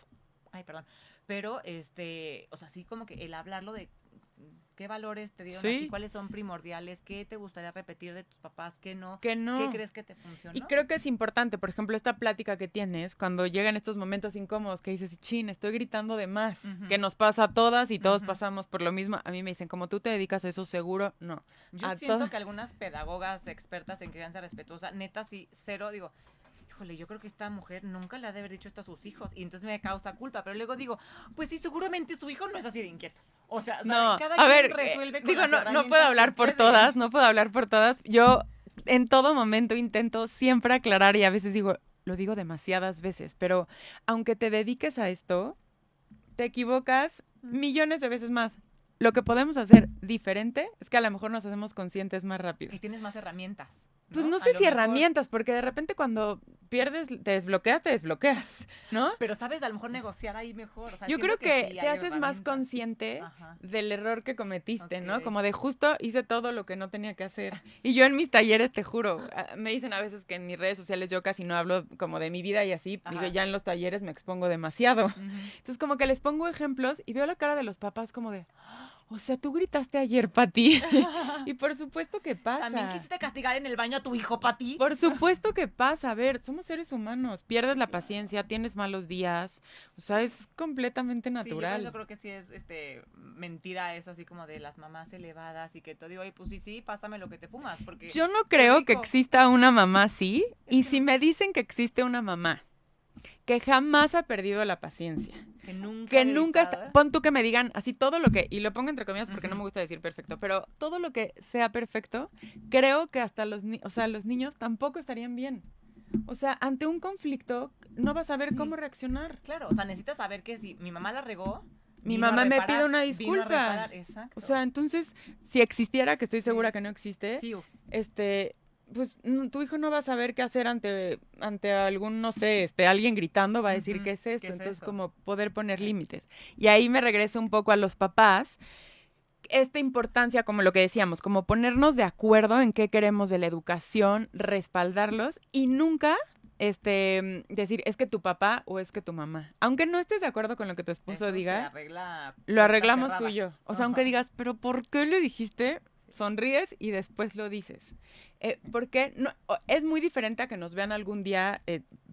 Ay, perdón. Pero, o sea, sí como que el hablarlo de qué valores te dieron a ti, Sí. cuáles son primordiales, qué te gustaría repetir de tus papás, qué no, Que no. qué crees que te Y funcionó. creo que es importante, por ejemplo, esta plática que tienes cuando llegan estos momentos incómodos que dices, chin, estoy gritando de más, Ujú. que nos pasa a todas y todos Ujú. pasamos por lo mismo. A mí me dicen, como tú te dedicas a eso, seguro, no. Yo A siento todas. que algunas pedagogas expertas en crianza respetuosa, neta, sí, cero, digo, híjole, yo creo que esta mujer nunca le ha de haber dicho esto a sus hijos y entonces me causa culpa, pero luego digo, pues sí, seguramente su hijo no es así de inquieto. O sea, No, cada a quien ver, resuelve con digo, las no puedo herramientas hablar que por puede. todas, no puedo hablar por todas. Yo en todo momento intento siempre aclarar y a veces digo, lo digo demasiadas veces, pero aunque te dediques a esto, te equivocas millones de veces más. Lo que podemos hacer diferente es que a lo mejor nos hacemos conscientes más rápido. Y tienes más herramientas. Pues ¿no? no A sé lo si mejor. herramientas, porque de repente cuando pierdes, te desbloqueas, ¿no? Pero sabes, a lo mejor negociar ahí mejor. O sea, Yo siento creo que sí te hay haces más herramientas. consciente Ajá. del error que cometiste, ¿no? Ok. Como de justo hice todo lo que no tenía que hacer. Y yo en mis talleres, te juro, me dicen a veces que en mis redes sociales yo casi no hablo como de mi vida y así. Ajá. Digo, ya en los talleres me expongo demasiado. Ujú. Entonces como que les pongo ejemplos y veo la cara de los papás como de, o sea, tú gritaste ayer, Pati. Y por supuesto que pasa. También quisiste castigar en el baño a tu hijo, Pati. Por supuesto que pasa. A ver, somos seres humanos. Pierdes la paciencia, tienes malos días. O sea, es completamente Sí, yo por natural. eso creo que sí es mentira eso, así como de las mamás elevadas y que te digo, ay, pues sí, pásame lo que te fumas, porque Yo no qué creo que rico. exista una mamá así. Y que si no. me dicen que existe una mamá que jamás ha perdido la paciencia, Que nunca. que ha nunca gritado. está, pon tú que me digan así todo lo que, y lo pongo entre comillas porque no me Ujú. gusta decir perfecto, pero todo lo que sea perfecto, creo que hasta los niños tampoco estarían bien. O sea, ante un conflicto no vas a saber Sí. cómo reaccionar. Claro, o sea, necesitas saber que si mi mamá la regó, Mi vino a mamá me reparar, pide una vino a disculpa. reparar, exacto. O sea, entonces, si existiera, que estoy Sí. segura que no existe, Sí, pues tu hijo no va a saber qué hacer ante algún, no sé, alguien gritando, va a decir, Ujú, ¿qué es esto? ¿qué es Entonces, eso? como poder poner Sí. límites. Y ahí me regreso un poco a los papás, esta importancia, como lo que decíamos, como ponernos de acuerdo en qué queremos de la educación, respaldarlos y nunca decir, es que tu papá o es que tu mamá. Aunque no estés de acuerdo con lo que tu esposo Eso se diga, arregla lo puerta arreglamos tú cerrada. y yo. O sea, Ajá. aunque digas, pero ¿por qué le dijiste? Sonríes y después lo dices. Porque no, es muy diferente a que nos vean algún día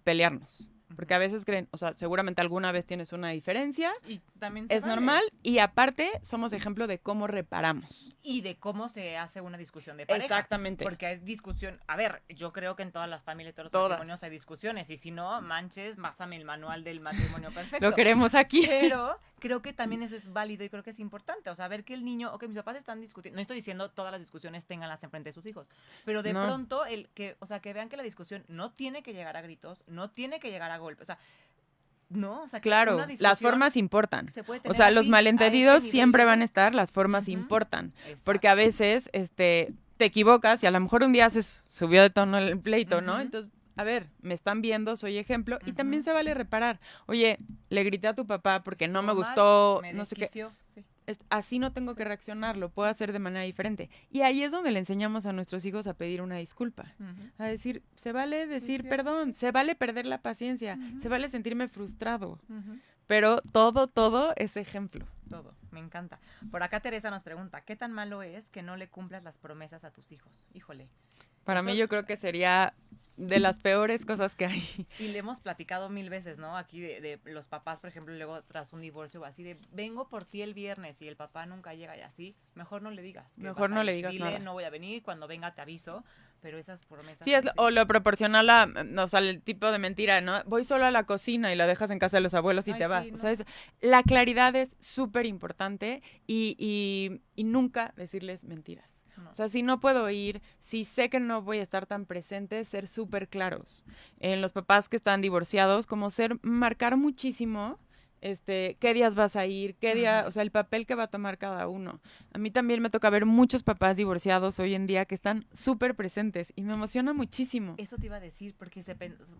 pelearnos. Porque a veces creen, o sea, seguramente alguna vez tienes una diferencia, Y también se es vale. normal, y aparte somos ejemplo de cómo reparamos. Y de cómo se hace una discusión de pareja. Exactamente. Porque hay discusión. A ver, yo creo que en todas las familias, todos los Todas. matrimonios hay discusiones. Y si no, manches, pásame el manual del matrimonio perfecto. Lo queremos aquí. Pero creo que también eso es válido y creo que es importante. O sea, ver que el niño, ok, mis papás están discutiendo. No estoy diciendo todas las discusiones tenganlas enfrente de sus hijos. Pero de No. pronto, que vean que la discusión no tiene que llegar a gritos, no tiene que llegar a golpes. O sea, ¿no? O sea, que Claro, una las discusión formas importan. se puede O tener sea, los así, a malentendidos este nivel siempre de van a voz. estar, las formas Ujú. importan. Exacto. Porque a veces, te equivocas y a lo mejor un día se subió de tono el pleito, ¿no? Ujú. Entonces, a ver, me están viendo, soy ejemplo. Y también Ujú. se vale reparar. Oye, le grité a tu papá porque no me Estuvo mal, gustó, me no sé qué. desquició. Sí. Así no tengo Sí. que reaccionar, lo puedo hacer de manera diferente. Y ahí es donde le enseñamos a nuestros hijos a pedir una disculpa. Ujú. A decir, se vale decir cierto, perdón, se vale perder la paciencia, Ujú. se vale sentirme frustrado. Ujú. Pero todo es ejemplo. Todo, me encanta. Por acá Teresa nos pregunta, ¿qué tan malo es que no le cumplas las promesas a tus hijos? Híjole. Para Eso, mí yo creo que sería de las peores cosas que hay. y le hemos platicado mil veces, ¿no? Aquí de los papás, por ejemplo, luego tras un divorcio o así, de vengo por ti el viernes y el papá nunca llega y así, mejor no le digas. Que Mejor vas a no le ir. digas Dile, nada. no voy a venir, cuando venga te aviso, pero esas promesas Sí, así. o lo proporcional a, o sea, el tipo de mentira, ¿no? Voy solo a la cocina y la dejas en casa de los abuelos y Ay, te vas. sí, O sea, no. la claridad es súper importante y nunca decirles mentiras. No. O sea, si no puedo ir, si sé que no voy a estar tan presente, ser súper claros. En los papás que están divorciados, como marcar muchísimo, qué días vas a ir, qué día, Ujú. o sea, el papel que va a tomar cada uno. A mí también me toca ver muchos papás divorciados hoy en día que están súper presentes y me emociona muchísimo. Eso te iba a decir, porque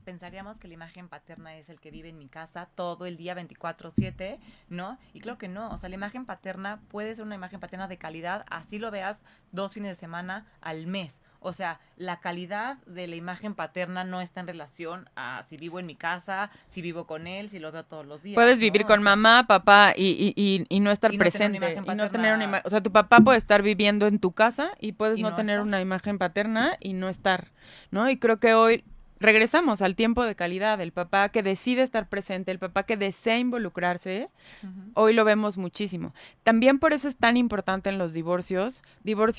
pensaríamos que la imagen paterna es el que vive en mi casa todo el día 24/7, ¿no? Y claro que no, o sea, la imagen paterna puede ser una imagen paterna de calidad, así lo veas 2 fines de semana al mes. O sea, la calidad de la imagen paterna no está en relación a si vivo en mi casa, si vivo con él, si lo veo todos los días. Puedes vivir ¿no? con O sea, mamá, papá y no estar y no tener una presente. imagen Y no tener una paterna imagen. O sea, tu papá puede estar viviendo en tu casa y puedes y no no tener estar. una imagen paterna y no estar, ¿no? Y creo que hoy regresamos al tiempo de calidad. El papá que decide estar presente, el papá que desea involucrarse, Ujú. hoy lo vemos muchísimo. También por eso es tan importante en los divorcios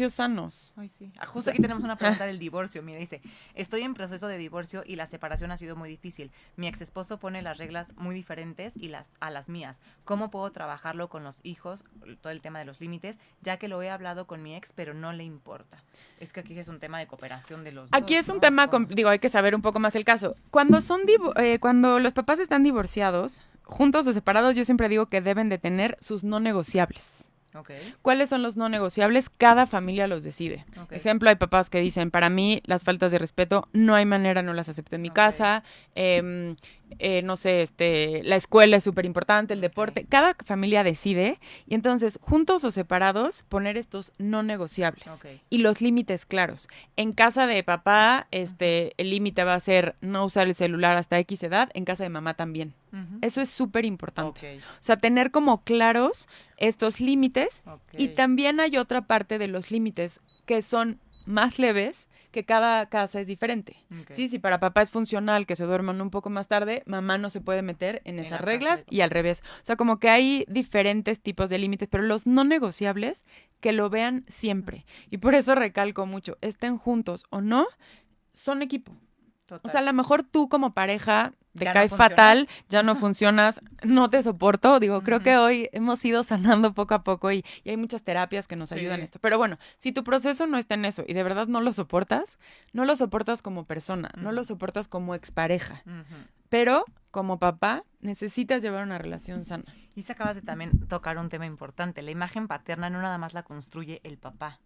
sanos. Ay, sí. O Justo sea, aquí tenemos una pregunta del divorcio. Mira, dice, estoy en proceso de divorcio y la separación ha sido muy difícil. Mi ex esposo pone las reglas muy diferentes a las mías. ¿Cómo puedo trabajarlo con los hijos? Todo el tema de los límites, ya que lo he hablado con mi ex, pero no le importa. Es que aquí sí es un tema de cooperación de los Aquí dos, es un ¿no? tema, ¿Cómo? digo, hay que saber un poco más el caso. Cuando los papás están divorciados, juntos o separados, yo siempre digo que deben de tener sus no negociables. Ok, ¿Cuáles son los no negociables? Cada familia los decide. ok. Ejemplo, hay papás que dicen, para mí las faltas de respeto no hay manera, no las acepto en mi Ok. casa. No sé, la escuela es súper importante, el Ok. deporte. Cada familia decide y entonces, juntos o separados, poner estos no negociables Ok. y los límites claros. En casa de papá, el límite va a ser no usar el celular hasta X edad, en casa de mamá también. Ujú. Eso es súper importante. Ok, O sea, tener como claros estos límites ok. y también hay otra parte de los límites que son más leves, que cada casa es diferente. Ok. Sí, si para papá es funcional que se duerman un poco más tarde, mamá no se puede meter en En esas la casa reglas de y al revés. O sea, como que hay diferentes tipos de límites, pero los no negociables que lo vean siempre. Y por eso recalco mucho, estén juntos o no, son equipo. Total. O sea, a lo mejor tú como pareja te Ya no cae funcionas. fatal, ya no funcionas, no te soporto. Digo, creo Ujú. que hoy hemos ido sanando poco a poco y hay muchas terapias que nos Sí. ayudan en esto. Pero bueno, si tu proceso no está en eso y de verdad no lo soportas como persona, no lo Ujú. soportas como expareja. Ujú. Pero como papá necesitas llevar una relación sana. Y se acabas de también tocar un tema importante. La imagen paterna no nada más la construye el papá.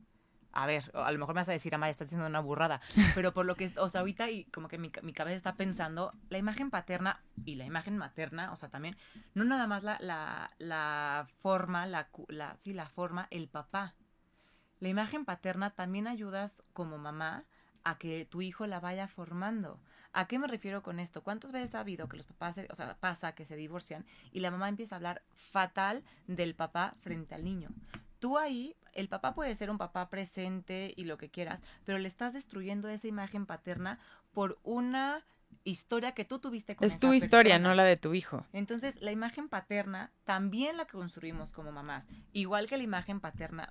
A ver, a lo mejor me vas a decir, Amaya, estás diciendo una burrada, pero por lo que, o sea, ahorita y como que mi cabeza está pensando, la imagen paterna y la imagen materna, o sea, también, no nada más la forma, la forma, el papá. La imagen paterna también ayudas como mamá a que tu hijo la vaya formando. ¿A qué me refiero con esto? ¿Cuántas veces ha habido que los papás, o sea, pasa que se divorcian y la mamá empieza a hablar fatal del papá frente al niño? Tú ahí, el papá puede ser un papá presente y lo que quieras, pero le estás destruyendo esa imagen paterna por una historia que tú tuviste con Es esa tu historia, persona. no la de tu hijo. Entonces, la imagen paterna también la construimos como mamás. Igual que la imagen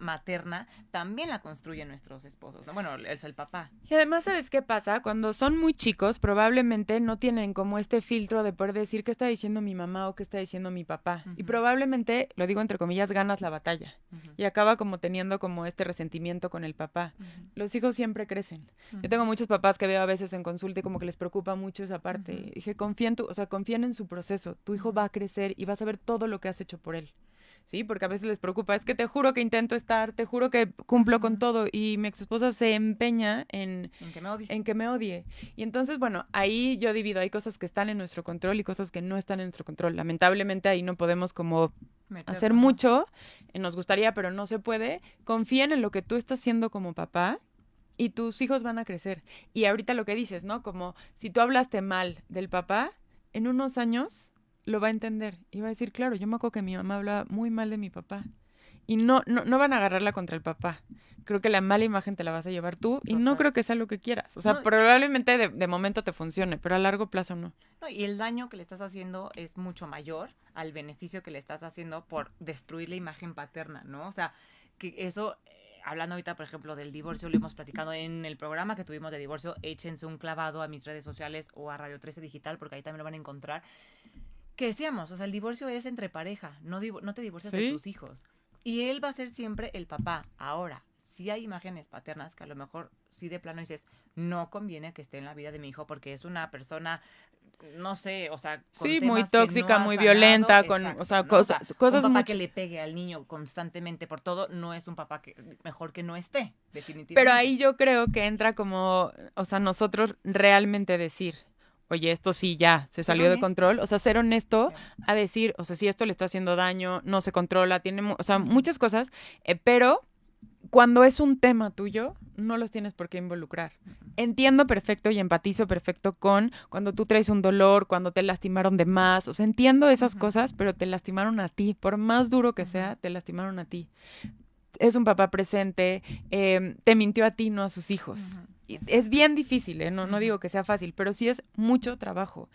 materna también la construyen nuestros esposos. ¿No? Bueno, es el papá. Y además, ¿sabes qué pasa? Cuando son muy chicos, probablemente no tienen como este filtro de poder decir qué está diciendo mi mamá o qué está diciendo mi papá. Y Ujú. probablemente, lo digo entre comillas, ganas la batalla. Ujú. Y acaba como teniendo como este resentimiento con el papá. Ujú. Los hijos siempre crecen. Ujú. Yo tengo muchos papás que veo a veces en consulta y como que les preocupa mucho mucho esa parte. Dije, confíen en su proceso. Tu hijo va a crecer y vas a ver todo lo que has hecho por él. Sí, porque a veces les preocupa, es que te juro que intento estar, te juro que cumplo con todo, y mi ex esposa se empeña en que me odie. Y entonces, bueno, ahí yo divido, hay cosas que están en nuestro control y cosas que no están en nuestro control. Lamentablemente ahí no podemos como hacer mucho, nos gustaría, pero no se puede. Confíen en lo que tú estás haciendo como papá y tus hijos van a crecer. Y ahorita lo que dices, ¿no? Como si tú hablaste mal del papá, en unos años lo va a entender y va a decir, claro, yo me acuerdo que mi mamá hablaba muy mal de mi papá. Y no van a agarrarla contra el papá. Creo que la mala imagen te la vas a llevar tú y no creo que sea lo que quieras. O sea, no, probablemente de momento te funcione, pero a largo plazo no. No. Y el daño que le estás haciendo es mucho mayor al beneficio que le estás haciendo por destruir la imagen paterna, ¿no? O sea, que eso... Hablando ahorita, por ejemplo, del divorcio, lo hemos platicado en el programa que tuvimos de divorcio. Échense un clavado a mis redes sociales o a Radio 13 Digital, porque ahí también lo van a encontrar. Que decíamos, o sea, el divorcio es entre pareja, no te divorcias de tus hijos. Y él va a ser siempre el papá. Ahora, sí hay imágenes paternas que a lo mejor sí de plano dices, no conviene que esté en la vida de mi hijo porque es una persona, no sé, o sea, con sí, temas muy tóxica, no muy sanado, violenta, exacto, con, o sea, ¿no? cosas Un papá mucho... que le pegue al niño constantemente por todo no es un papá que mejor que no esté, definitivamente. Pero ahí yo creo que entra como, o sea, nosotros realmente decir, oye, esto sí ya se salió de control. O sea, ser honesto a decir, o sea, si esto le está haciendo daño, no se controla, tiene, o sea, muchas cosas, pero cuando es un tema tuyo, no los tienes por qué involucrar. Entiendo perfecto y empatizo perfecto con cuando tú traes un dolor, cuando te lastimaron de más. O sea, entiendo esas cosas, pero te lastimaron a ti. Por más duro que sea, te lastimaron a ti. Es un papá presente, te mintió a ti, no a sus hijos. Es bien difícil, no digo que sea fácil, pero sí es mucho trabajo.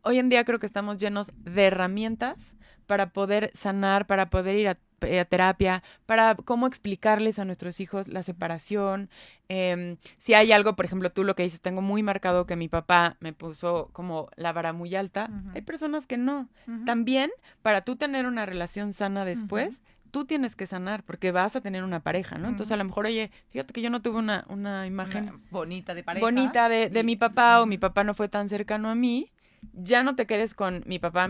Hoy en día creo que estamos llenos de herramientas para poder sanar, para poder ir a terapia, para cómo explicarles a nuestros hijos la separación. Si hay algo, por ejemplo, tú lo que dices, tengo muy marcado que mi papá me puso como la vara muy alta. Hay personas que no. También, para tú tener una relación sana después, tú tienes que sanar porque vas a tener una pareja, ¿no? Entonces, a lo mejor, oye, fíjate que yo no tuve una imagen bonita de pareja. Bonita de mi papá, o mi papá no fue tan cercano a mí. Ya no te quedes con mi papá.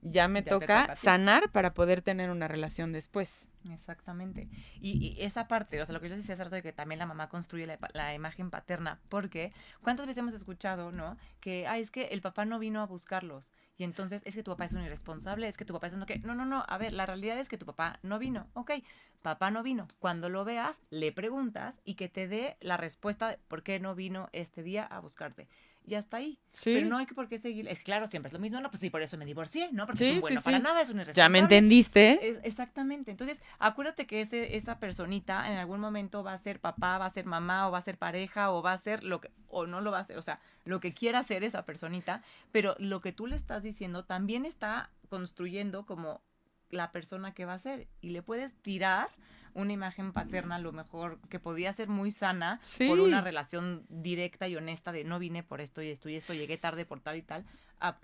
Ya me toca sanar para poder tener una relación después. Exactamente. Y esa parte, o sea, lo que yo decía hace rato de que también la mamá construye la imagen paterna, porque ¿cuántas veces hemos escuchado, no? Que, es que el papá no vino a buscarlos. Y entonces, es que tu papá es un irresponsable, es que tu papá es un... No, a ver, la realidad es que tu papá no vino. Ok, papá no vino. Cuando lo veas, le preguntas y que te dé la respuesta de por qué no vino este día a buscarte. Y hasta ahí. Sí. Pero no hay que por qué seguir. Es claro, siempre es lo mismo. No, pues sí, por eso me divorcié, ¿no? Porque es un bueno para nada, es un irresponsable. Ya me entendiste. Exactamente. Entonces, acuérdate que esa personita en algún momento va a ser papá, va a ser mamá, o va a ser pareja, o va a ser lo que, o no lo va a hacer. O sea, lo que quiera hacer esa personita, pero lo que tú le estás diciendo también está construyendo como la persona que va a ser. Y le puedes tirar una imagen paterna, a lo mejor, que podía ser muy sana, por una relación directa y honesta de no vine por esto y esto y esto, llegué tarde por tal y tal,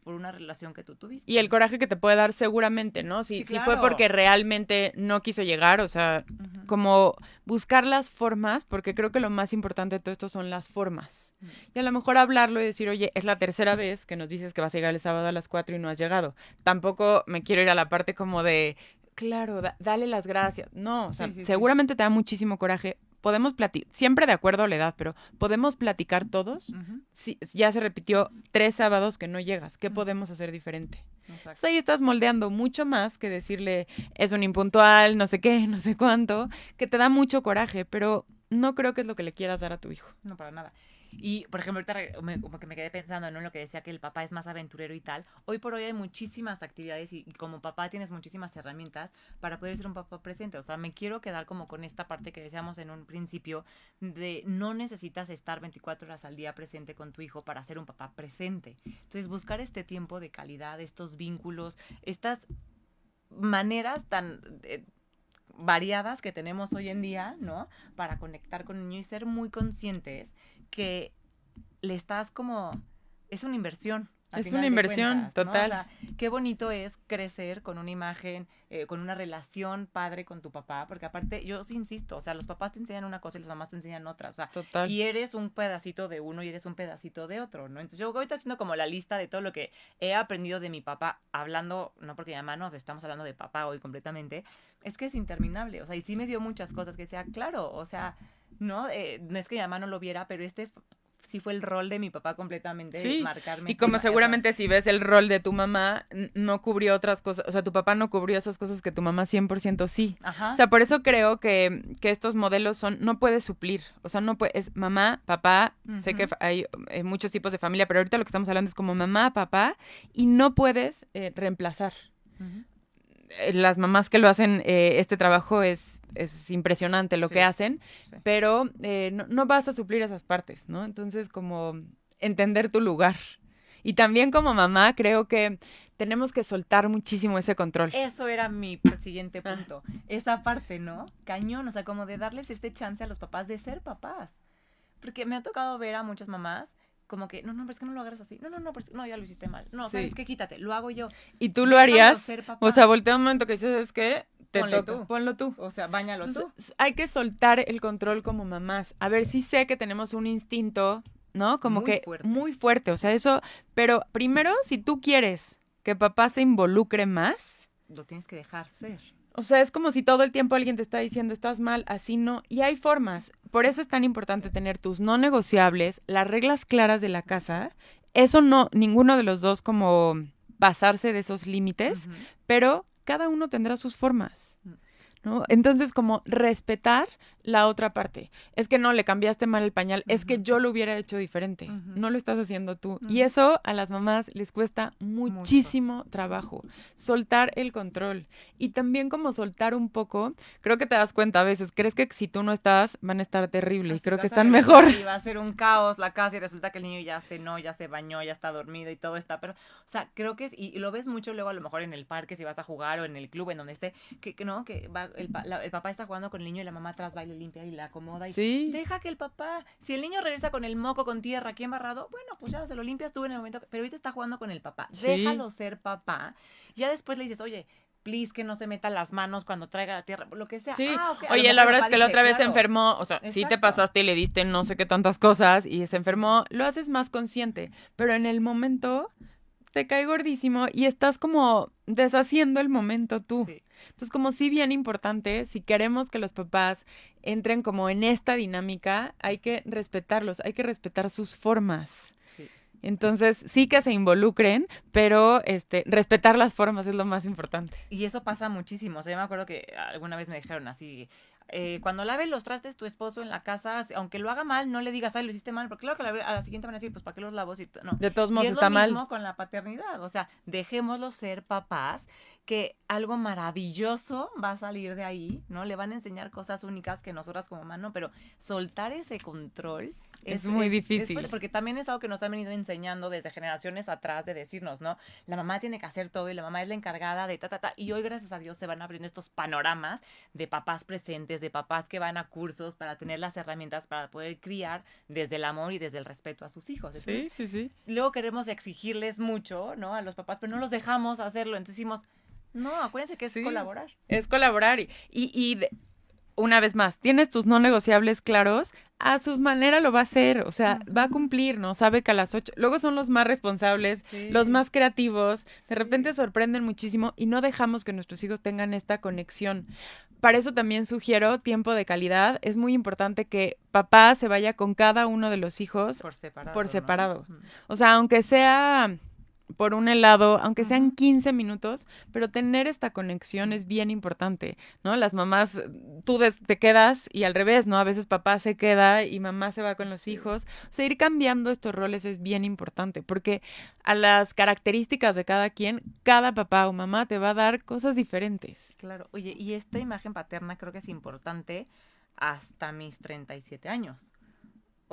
por una relación que tú tuviste. Y el coraje que te puede dar seguramente, ¿no? Si fue porque realmente no quiso llegar, o sea, como buscar las formas, porque creo que lo más importante de todo esto son las formas. Y a lo mejor hablarlo y decir, oye, es la tercera vez que nos dices que vas a llegar el sábado a las 4 y no has llegado. Tampoco me quiero ir a la parte como de... Claro, dale las gracias. No, o sea, seguramente te da muchísimo coraje. Podemos platicar, siempre de acuerdo a la edad, pero ¿podemos platicar todos? Si ya se repitió 3 sábados que no llegas. ¿Qué podemos hacer diferente? Entonces ahí estás moldeando mucho más que decirle, es un impuntual, no sé qué, no sé cuánto, que te da mucho coraje, pero no creo que es lo que le quieras dar a tu hijo. No, para nada. Y, por ejemplo, ahorita como que me quedé pensando, ¿no?, en lo que decía que el papá es más aventurero y tal. Hoy por hoy hay muchísimas actividades y como papá tienes muchísimas herramientas para poder ser un papá presente. O sea, me quiero quedar como con esta parte que decíamos en un principio de no necesitas estar 24 horas al día presente con tu hijo para ser un papá presente. Entonces, buscar este tiempo de calidad, estos vínculos, estas maneras tan... variadas que tenemos hoy en día, ¿no?, para conectar con el niño y ser muy conscientes que le estás como... es una inversión. a Es final una de inversión, cuentas, ¿no? O total. sea, qué bonito es crecer con una imagen, con una relación padre con tu papá, porque aparte, yo sí insisto, o sea, los papás te enseñan una cosa y las mamás te enseñan otra, o sea, Total. y eres un pedacito de uno y eres un pedacito de otro, ¿no? Entonces yo ahorita haciendo como la lista de todo lo que he aprendido de mi papá, hablando, no porque mi mamá no, estamos hablando de papá hoy completamente, es que es interminable, o sea, y sí me dio muchas cosas que sea, claro, o sea, no, no es que mi mamá no lo viera, pero sí fue el rol de mi papá completamente, Sí, marcarme y como o sea, seguramente si ves el rol de tu mamá, no cubrió otras cosas, o sea, tu papá no cubrió esas cosas que tu mamá 100% sí. O ajá. sea, por eso creo que estos modelos no puedes suplir, o sea, no puede, es mamá, papá, sé que Ujú. hay muchos tipos de familia, pero ahorita lo que estamos hablando es como mamá, papá, y no puedes reemplazar. Ujú. Las mamás que lo hacen, este trabajo es impresionante lo Sí, que hacen, sí. pero no vas a suplir esas partes, ¿no? Entonces, como entender tu lugar. Y también como mamá, creo que tenemos que soltar muchísimo ese control. Eso era mi siguiente punto. Esa parte, ¿no? Cañón, o sea, como de darles este chance a los papás de ser papás. Porque me ha tocado ver a muchas mamás como que, no, pero es que no lo agarras así. No, no, ya lo hiciste mal. No, Sí. ¿sabes qué? Quítate, lo hago yo. Y tú lo Déjalo harías, ser papá. o sea, voltea un momento que dices, es que te Ponle toca, tú. ponlo tú. O sea, báñalo tú. Entonces, hay que soltar el control como mamás. A ver, sí sé que tenemos un instinto, ¿no? Como Muy que fuerte. muy fuerte, o sea, eso, pero primero, si tú quieres que papá se involucre más, Lo tienes que dejar ser. o sea, es como si todo el tiempo alguien te está diciendo, estás mal, así no, y hay formas. Por eso es tan importante tener tus no negociables, las reglas claras de la casa. Eso no, ninguno de los dos como pasarse de esos límites, Ujú. pero cada uno tendrá sus formas. Mm. ¿No? Entonces, como respetar la otra parte. Es que no, le cambiaste mal el pañal, es que Ujú. yo lo hubiera hecho diferente. Ujú. No lo estás haciendo tú. Ujú. Y eso a las mamás les cuesta Mucho. muchísimo trabajo. Soltar el control. Y también como soltar un poco, creo que te das cuenta a veces, crees que si tú no estás, van a estar terrible. Y Así creo que vas a están regresar mejor. y va a ser un caos la casa y resulta que el niño ya cenó, ya se bañó, ya está dormido y todo está, pero, o sea, creo que es, y lo ves mucho luego a lo mejor en el parque si vas a jugar o en el club en donde esté, que no, que va, el papá está jugando con el niño y la mamá atrás va y le limpia y la acomoda y Sí. deja que el papá, si el niño regresa con el moco con tierra aquí embarrado, bueno, pues ya se lo limpias tú en el momento, pero ahorita está jugando con el papá, Sí. déjalo ser papá, ya después le dices, oye, please que no se meta las manos cuando traiga la tierra, lo que sea. Sí, Okay. oye, la verdad es que la otra vez se enfermó, o sea, sí te Exacto. pasaste y le diste no sé qué tantas cosas y se enfermó, lo haces más consciente, pero en el momento te cae gordísimo y estás como deshaciendo el momento tú. Sí. Entonces, como sí bien importante, si queremos que los papás entren como en esta dinámica, hay que respetarlos, hay que respetar sus formas. Sí. Entonces, sí que se involucren, pero respetar las formas es lo más importante. Y eso pasa muchísimo. O sea, yo me acuerdo que alguna vez me dijeron así, cuando lave los trastes tu esposo en la casa, aunque lo haga mal, no le digas, ay, lo hiciste mal, porque claro que a la siguiente van a decir, pues, ¿para qué los lavos? No. De todos modos Y es está lo mal. mismo con la paternidad. O sea, dejémoslo ser papás, que algo maravilloso va a salir de ahí, ¿no? Le van a enseñar cosas únicas que nosotras como mamá no, pero soltar ese control es muy difícil. fuerte, porque también es algo que nos han venido enseñando desde generaciones atrás de decirnos, ¿no? La mamá tiene que hacer todo y la mamá es la encargada de ta. Y hoy, gracias a Dios, se van abriendo estos panoramas de papás presentes, de papás que van a cursos para tener las herramientas para poder criar desde el amor y desde el respeto a sus hijos. Entonces, Sí. luego queremos exigirles mucho, ¿no? A los papás, pero no los dejamos hacerlo. Entonces decimos, no, acuérdense que es colaborar. Es colaborar una vez más, tienes tus no negociables claros, a sus maneras lo va a hacer, o sea, va a cumplir, ¿no? Sabe que a las 8, luego son los más responsables, Sí. los más creativos, de Sí. repente sorprenden muchísimo y no dejamos que nuestros hijos tengan esta conexión. Para eso también sugiero tiempo de calidad, es muy importante que papá se vaya con cada uno de los hijos Por separado. ¿no? O sea, aunque sea por un helado, aunque sean Ujú. 15 minutos, pero tener esta conexión es bien importante, ¿no? Las mamás, tú te quedas y al revés, ¿no? A veces papá se queda y mamá se va con los hijos. O sea, ir cambiando estos roles es bien importante, porque a las características de cada quien, cada papá o mamá te va a dar cosas diferentes. Claro. Oye, y esta imagen paterna creo que es importante hasta mis 37 años.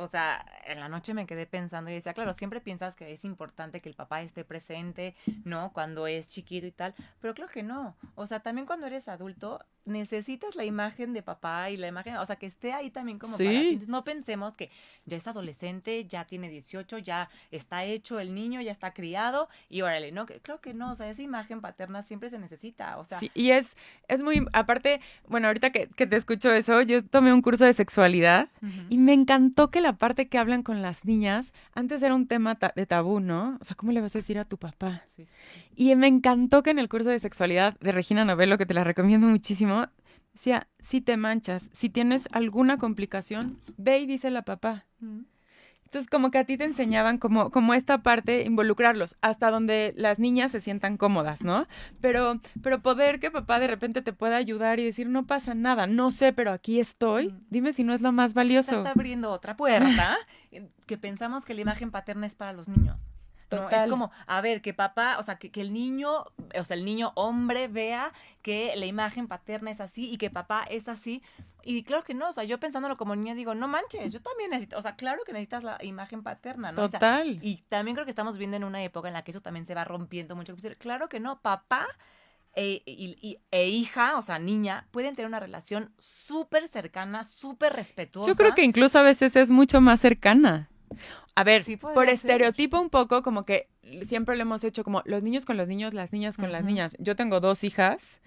O sea, en la noche me quedé pensando y decía, claro, siempre piensas que es importante que el papá esté presente, ¿no? Cuando es chiquito y tal, pero creo que no. O sea, también cuando eres adulto, necesitas la imagen de papá y la imagen, o sea, que esté ahí también como Sí. para ti. Entonces, no pensemos que ya es adolescente, ya tiene 18, ya está hecho el niño, ya está criado y órale, no, creo que no, o sea, esa imagen paterna siempre se necesita, o sea. Sí, y es muy, aparte, bueno, ahorita que te escucho eso, yo tomé un curso de sexualidad y me encantó que la parte que hablan con las niñas, antes era un tema de tabú, ¿no? O sea, ¿cómo le vas a decir a tu papá? Sí. Y me encantó que en el curso de sexualidad de Regina Novello, que te la recomiendo muchísimo, decía, si te manchas, si tienes alguna complicación, ve y dísela a papá. Entonces, como que a ti te enseñaban como esta parte, involucrarlos, hasta donde las niñas se sientan cómodas, ¿no? Pero poder que papá de repente te pueda ayudar y decir, no pasa nada, no sé, pero aquí estoy, dime si no es lo más valioso. Está abriendo otra puerta que pensamos que la imagen paterna es para los niños. No, Total. es como, a ver, que papá, o sea, que el niño, o sea, el niño hombre vea que la imagen paterna es así y que papá es así. Y claro que no, o sea, yo pensándolo como niña digo, no manches, yo también necesito, o sea, claro que necesitas la imagen paterna, ¿no? Total. O sea, y también creo que estamos viviendo en una época en la que eso también se va rompiendo mucho. Claro que no, papá e hija, o sea, niña, pueden tener una relación súper cercana, súper respetuosa. Yo creo que incluso a veces es mucho más cercana. A ver, Sí, por podría estereotipo un poco, como que siempre lo hemos hecho como los niños con los niños, las niñas con las niñas. Yo tengo 2 hijas,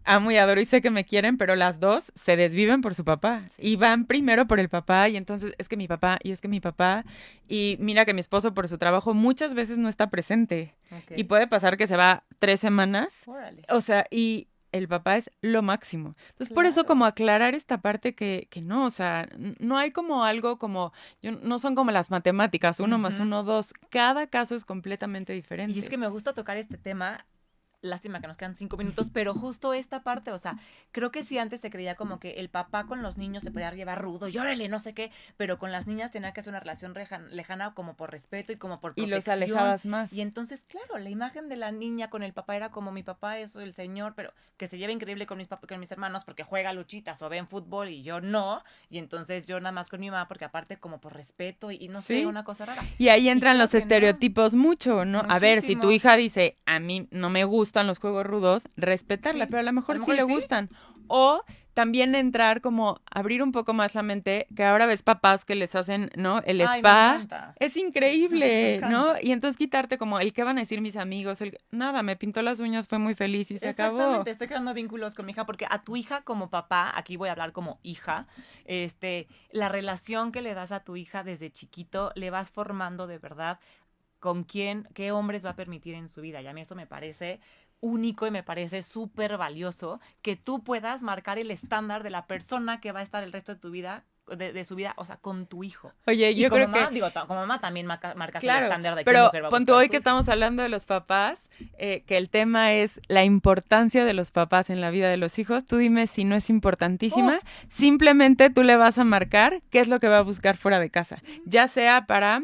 amo y adoro y sé que me quieren, pero las 2 se desviven por su papá y van primero por el papá y entonces es que mi papá y es que mi papá y mira que mi esposo por su trabajo muchas veces no está presente y puede pasar que se va 3 semanas. Órale. O sea, y el papá es lo máximo. Entonces, por eso como aclarar esta parte que no, o sea, no hay como algo como, no son como las matemáticas, 1 más 1, 2. Cada caso es completamente diferente. Y es que me gusta tocar este tema. Lástima que nos quedan 5 minutos, pero justo esta parte, o sea, creo que sí antes se creía como que el papá con los niños se podía llevar rudo, llórale, no sé qué, pero con las niñas tenía que hacer una relación lejana como por respeto y como por protección. Y los alejabas más. Y entonces, claro, la imagen de la niña con el papá era como mi papá es el señor, pero que se lleva increíble con mis hermanos porque juega luchitas o ven fútbol y yo no, y entonces yo nada más con mi mamá porque aparte como por respeto y no sé, una cosa rara. Y ahí entran los creo que estereotipos mucho, ¿no? A ver, si tu Muchísimo. hija dice, a mí no me gustan los juegos rudos, respetarla, Sí, pero a lo mejor a lo sí mejor le sí. gustan. O también entrar como, abrir un poco más la mente, que ahora ves papás que les hacen, ¿no? El Ay, me spa. encanta. Es Me increíble, ¿no? encanta. Y entonces quitarte como el qué van a decir mis amigos, nada, me pintó las uñas, fue muy feliz y se acabó. Exactamente, estoy creando vínculos con mi hija porque a tu hija como papá, aquí voy a hablar como hija, la relación que le das a tu hija desde chiquito, le vas formando de verdad con qué hombres va a permitir en su vida. Y a mí eso me parece único y me parece súper valioso que tú puedas marcar el estándar de la persona que va a estar el resto de tu vida, de su vida, o sea, con tu hijo. Oye, Y yo como creo mamá, que... digo, como mamá también marcas el Claro, estándar de qué pero mujer va a pon buscar tú a hoy tu que hijo. estamos hablando de los papás, que el tema es la importancia de los papás en la vida de los hijos, tú dime si no es importantísima, simplemente tú le vas a marcar qué es lo que va a buscar fuera de casa, ya sea para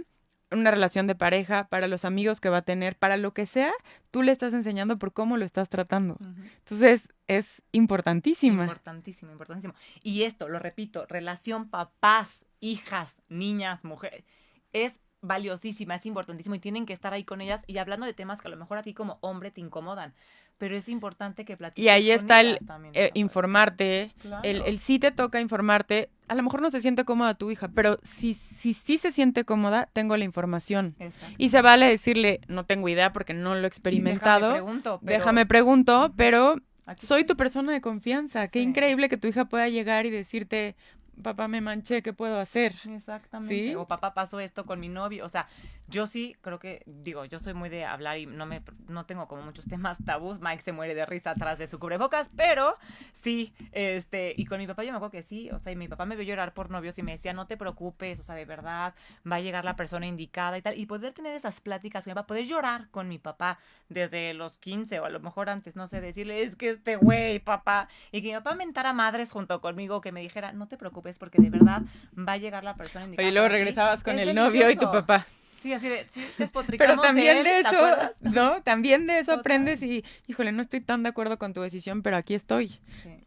una relación de pareja, para los amigos que va a tener, para lo que sea, tú le estás enseñando por cómo lo estás tratando. Entonces, es importantísima. Importantísimo, importantísimo. Y esto, lo repito, relación papás, hijas, niñas, mujeres, es valiosísima, es importantísimo y tienen que estar ahí con ellas y hablando de temas que a lo mejor a ti como hombre te incomodan, pero es importante que platiques Y ahí con está ellas el también de esa parte. informarte, Claro. el sí te toca informarte. A lo mejor no se siente cómoda tu hija, pero si sí se siente cómoda, tengo la información. Exacto. Y se vale decirle, no tengo idea porque no lo he experimentado. Déjame pregunto, pero aquí soy estoy. tu persona de confianza. Qué Sí. increíble que tu hija pueda llegar y decirte, papá, me manché, ¿qué puedo hacer? Exactamente. ¿Sí? O papá pasó esto con mi novio. O sea, yo sí creo que, digo, yo soy muy de hablar y no tengo como muchos temas tabús. Mike se muere de risa atrás de su cubrebocas, pero sí, y con mi papá yo me acuerdo que sí, o sea, y mi papá me vio llorar por novios y me decía, no te preocupes, o sea, de verdad, va a llegar la persona indicada y tal. Y poder tener esas pláticas con mi papá, poder llorar con mi papá desde los 15 o a lo mejor antes, no sé, decirle, es que este güey, papá, y que mi papá mentara madres junto conmigo, que me dijera, no te preocupes porque de verdad va a llegar la persona indicada. Oye, luego para ti". regresabas con Es el novio y tu delicioso. papá. Sí, así de, sí, despotricamos Pero también de él, ¿te eso, acuerdas? ¿no? También de eso Total. aprendes y, híjole, no estoy tan de acuerdo con tu decisión, pero aquí estoy. Sí.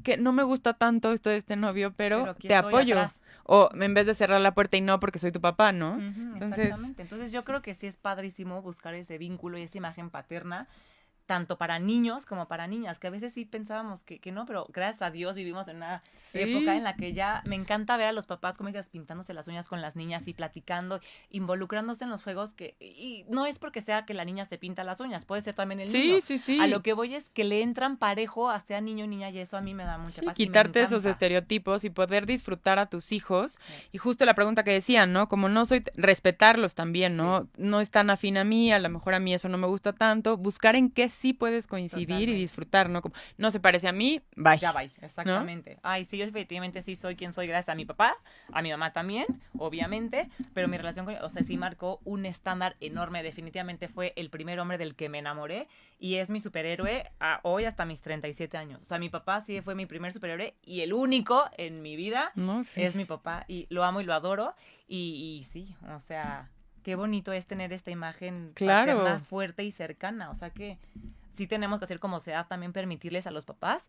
Que no me gusta tanto esto de este novio, pero aquí te estoy apoyo. atrás. O en vez de cerrar la puerta y no porque soy tu papá, ¿no? Ujú, Entonces, exactamente. Entonces yo creo que sí es padrísimo buscar ese vínculo y esa imagen paterna tanto para niños como para niñas, que a veces sí pensábamos que no, pero gracias a Dios vivimos en una época en la que ya me encanta ver a los papás, como dices, pintándose las uñas con las niñas y platicando, involucrándose en los juegos y no es porque sea que la niña se pinta las uñas, puede ser también el niño. Sí. A lo que voy es que le entran parejo, sea niño o niña, y eso a mí me da mucha paz. Quitarte esos estereotipos y poder disfrutar a tus hijos. Y justo la pregunta que decían, ¿no? Como no soy, respetarlos también, ¿no? No es tan afín a mí, a lo mejor a mí eso no me gusta tanto. Buscar en qué sí puedes coincidir. Totalmente. Y disfrutar, ¿no? Como, no se parece a mí, bye. Ya bye, exactamente. ¿No? Ay, sí, yo efectivamente sí soy quien soy gracias a mi papá, a mi mamá también, obviamente, pero mi relación con, sí marcó un estándar enorme. Definitivamente fue el primer hombre del que me enamoré y es mi superhéroe hoy hasta mis 37 años. O sea, mi papá sí fue mi primer superhéroe y el único en mi vida es mi papá y lo amo y lo adoro y sí, o sea, qué bonito es tener esta imagen paterna fuerte y cercana. O sea que sí tenemos que hacer como sea, también permitirles a los papás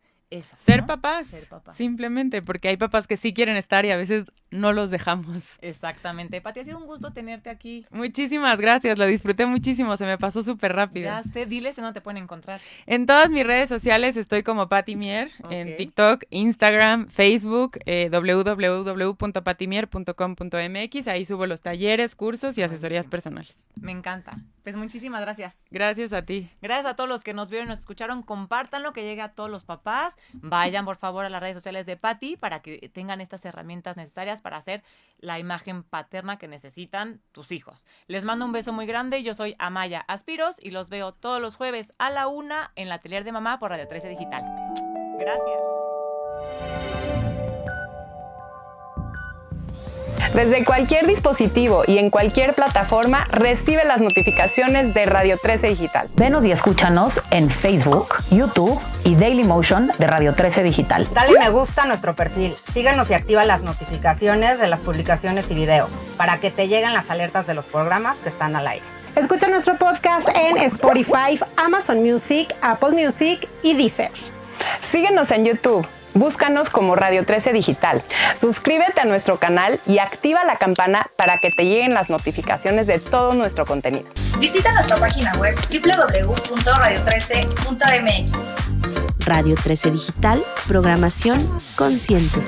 ser papás, simplemente, porque hay papás que sí quieren estar y a veces no los dejamos. Exactamente. Pati, ha sido un gusto tenerte aquí. Muchísimas gracias, lo disfruté muchísimo, se me pasó súper rápido. Ya sé, diles en dónde te pueden encontrar. En todas mis redes sociales estoy como Pati Mier, en TikTok, Instagram, Facebook, www.patimier.com.mx, ahí subo los talleres, cursos y asesorías personales. Me encanta. Pues muchísimas gracias. Gracias a ti. Gracias a todos los que nos vieron y nos escucharon. Compártanlo, que llegue a todos los papás. Vayan, por favor, a las redes sociales de Pati para que tengan estas herramientas necesarias para hacer la imagen paterna que necesitan tus hijos. Les mando un beso muy grande. Yo soy Amaya Aspiros y los veo todos los jueves a la 1 en la Atelier de Mamá por Radio 13 Digital. Gracias. Desde cualquier dispositivo y en cualquier plataforma, recibe las notificaciones de Radio 13 Digital. Venos y escúchanos en Facebook, YouTube y Dailymotion de Radio 13 Digital. Dale me gusta a nuestro perfil, síganos y activa las notificaciones de las publicaciones y video para que te lleguen las alertas de los programas que están al aire. Escucha nuestro podcast en Spotify, Amazon Music, Apple Music y Deezer. Síguenos en YouTube. Búscanos como Radio 13 Digital. Suscríbete a nuestro canal y activa la campana para que te lleguen las notificaciones de todo nuestro contenido. Visita nuestra página web www.radio13.mx. Radio 13 Digital, programación consciente.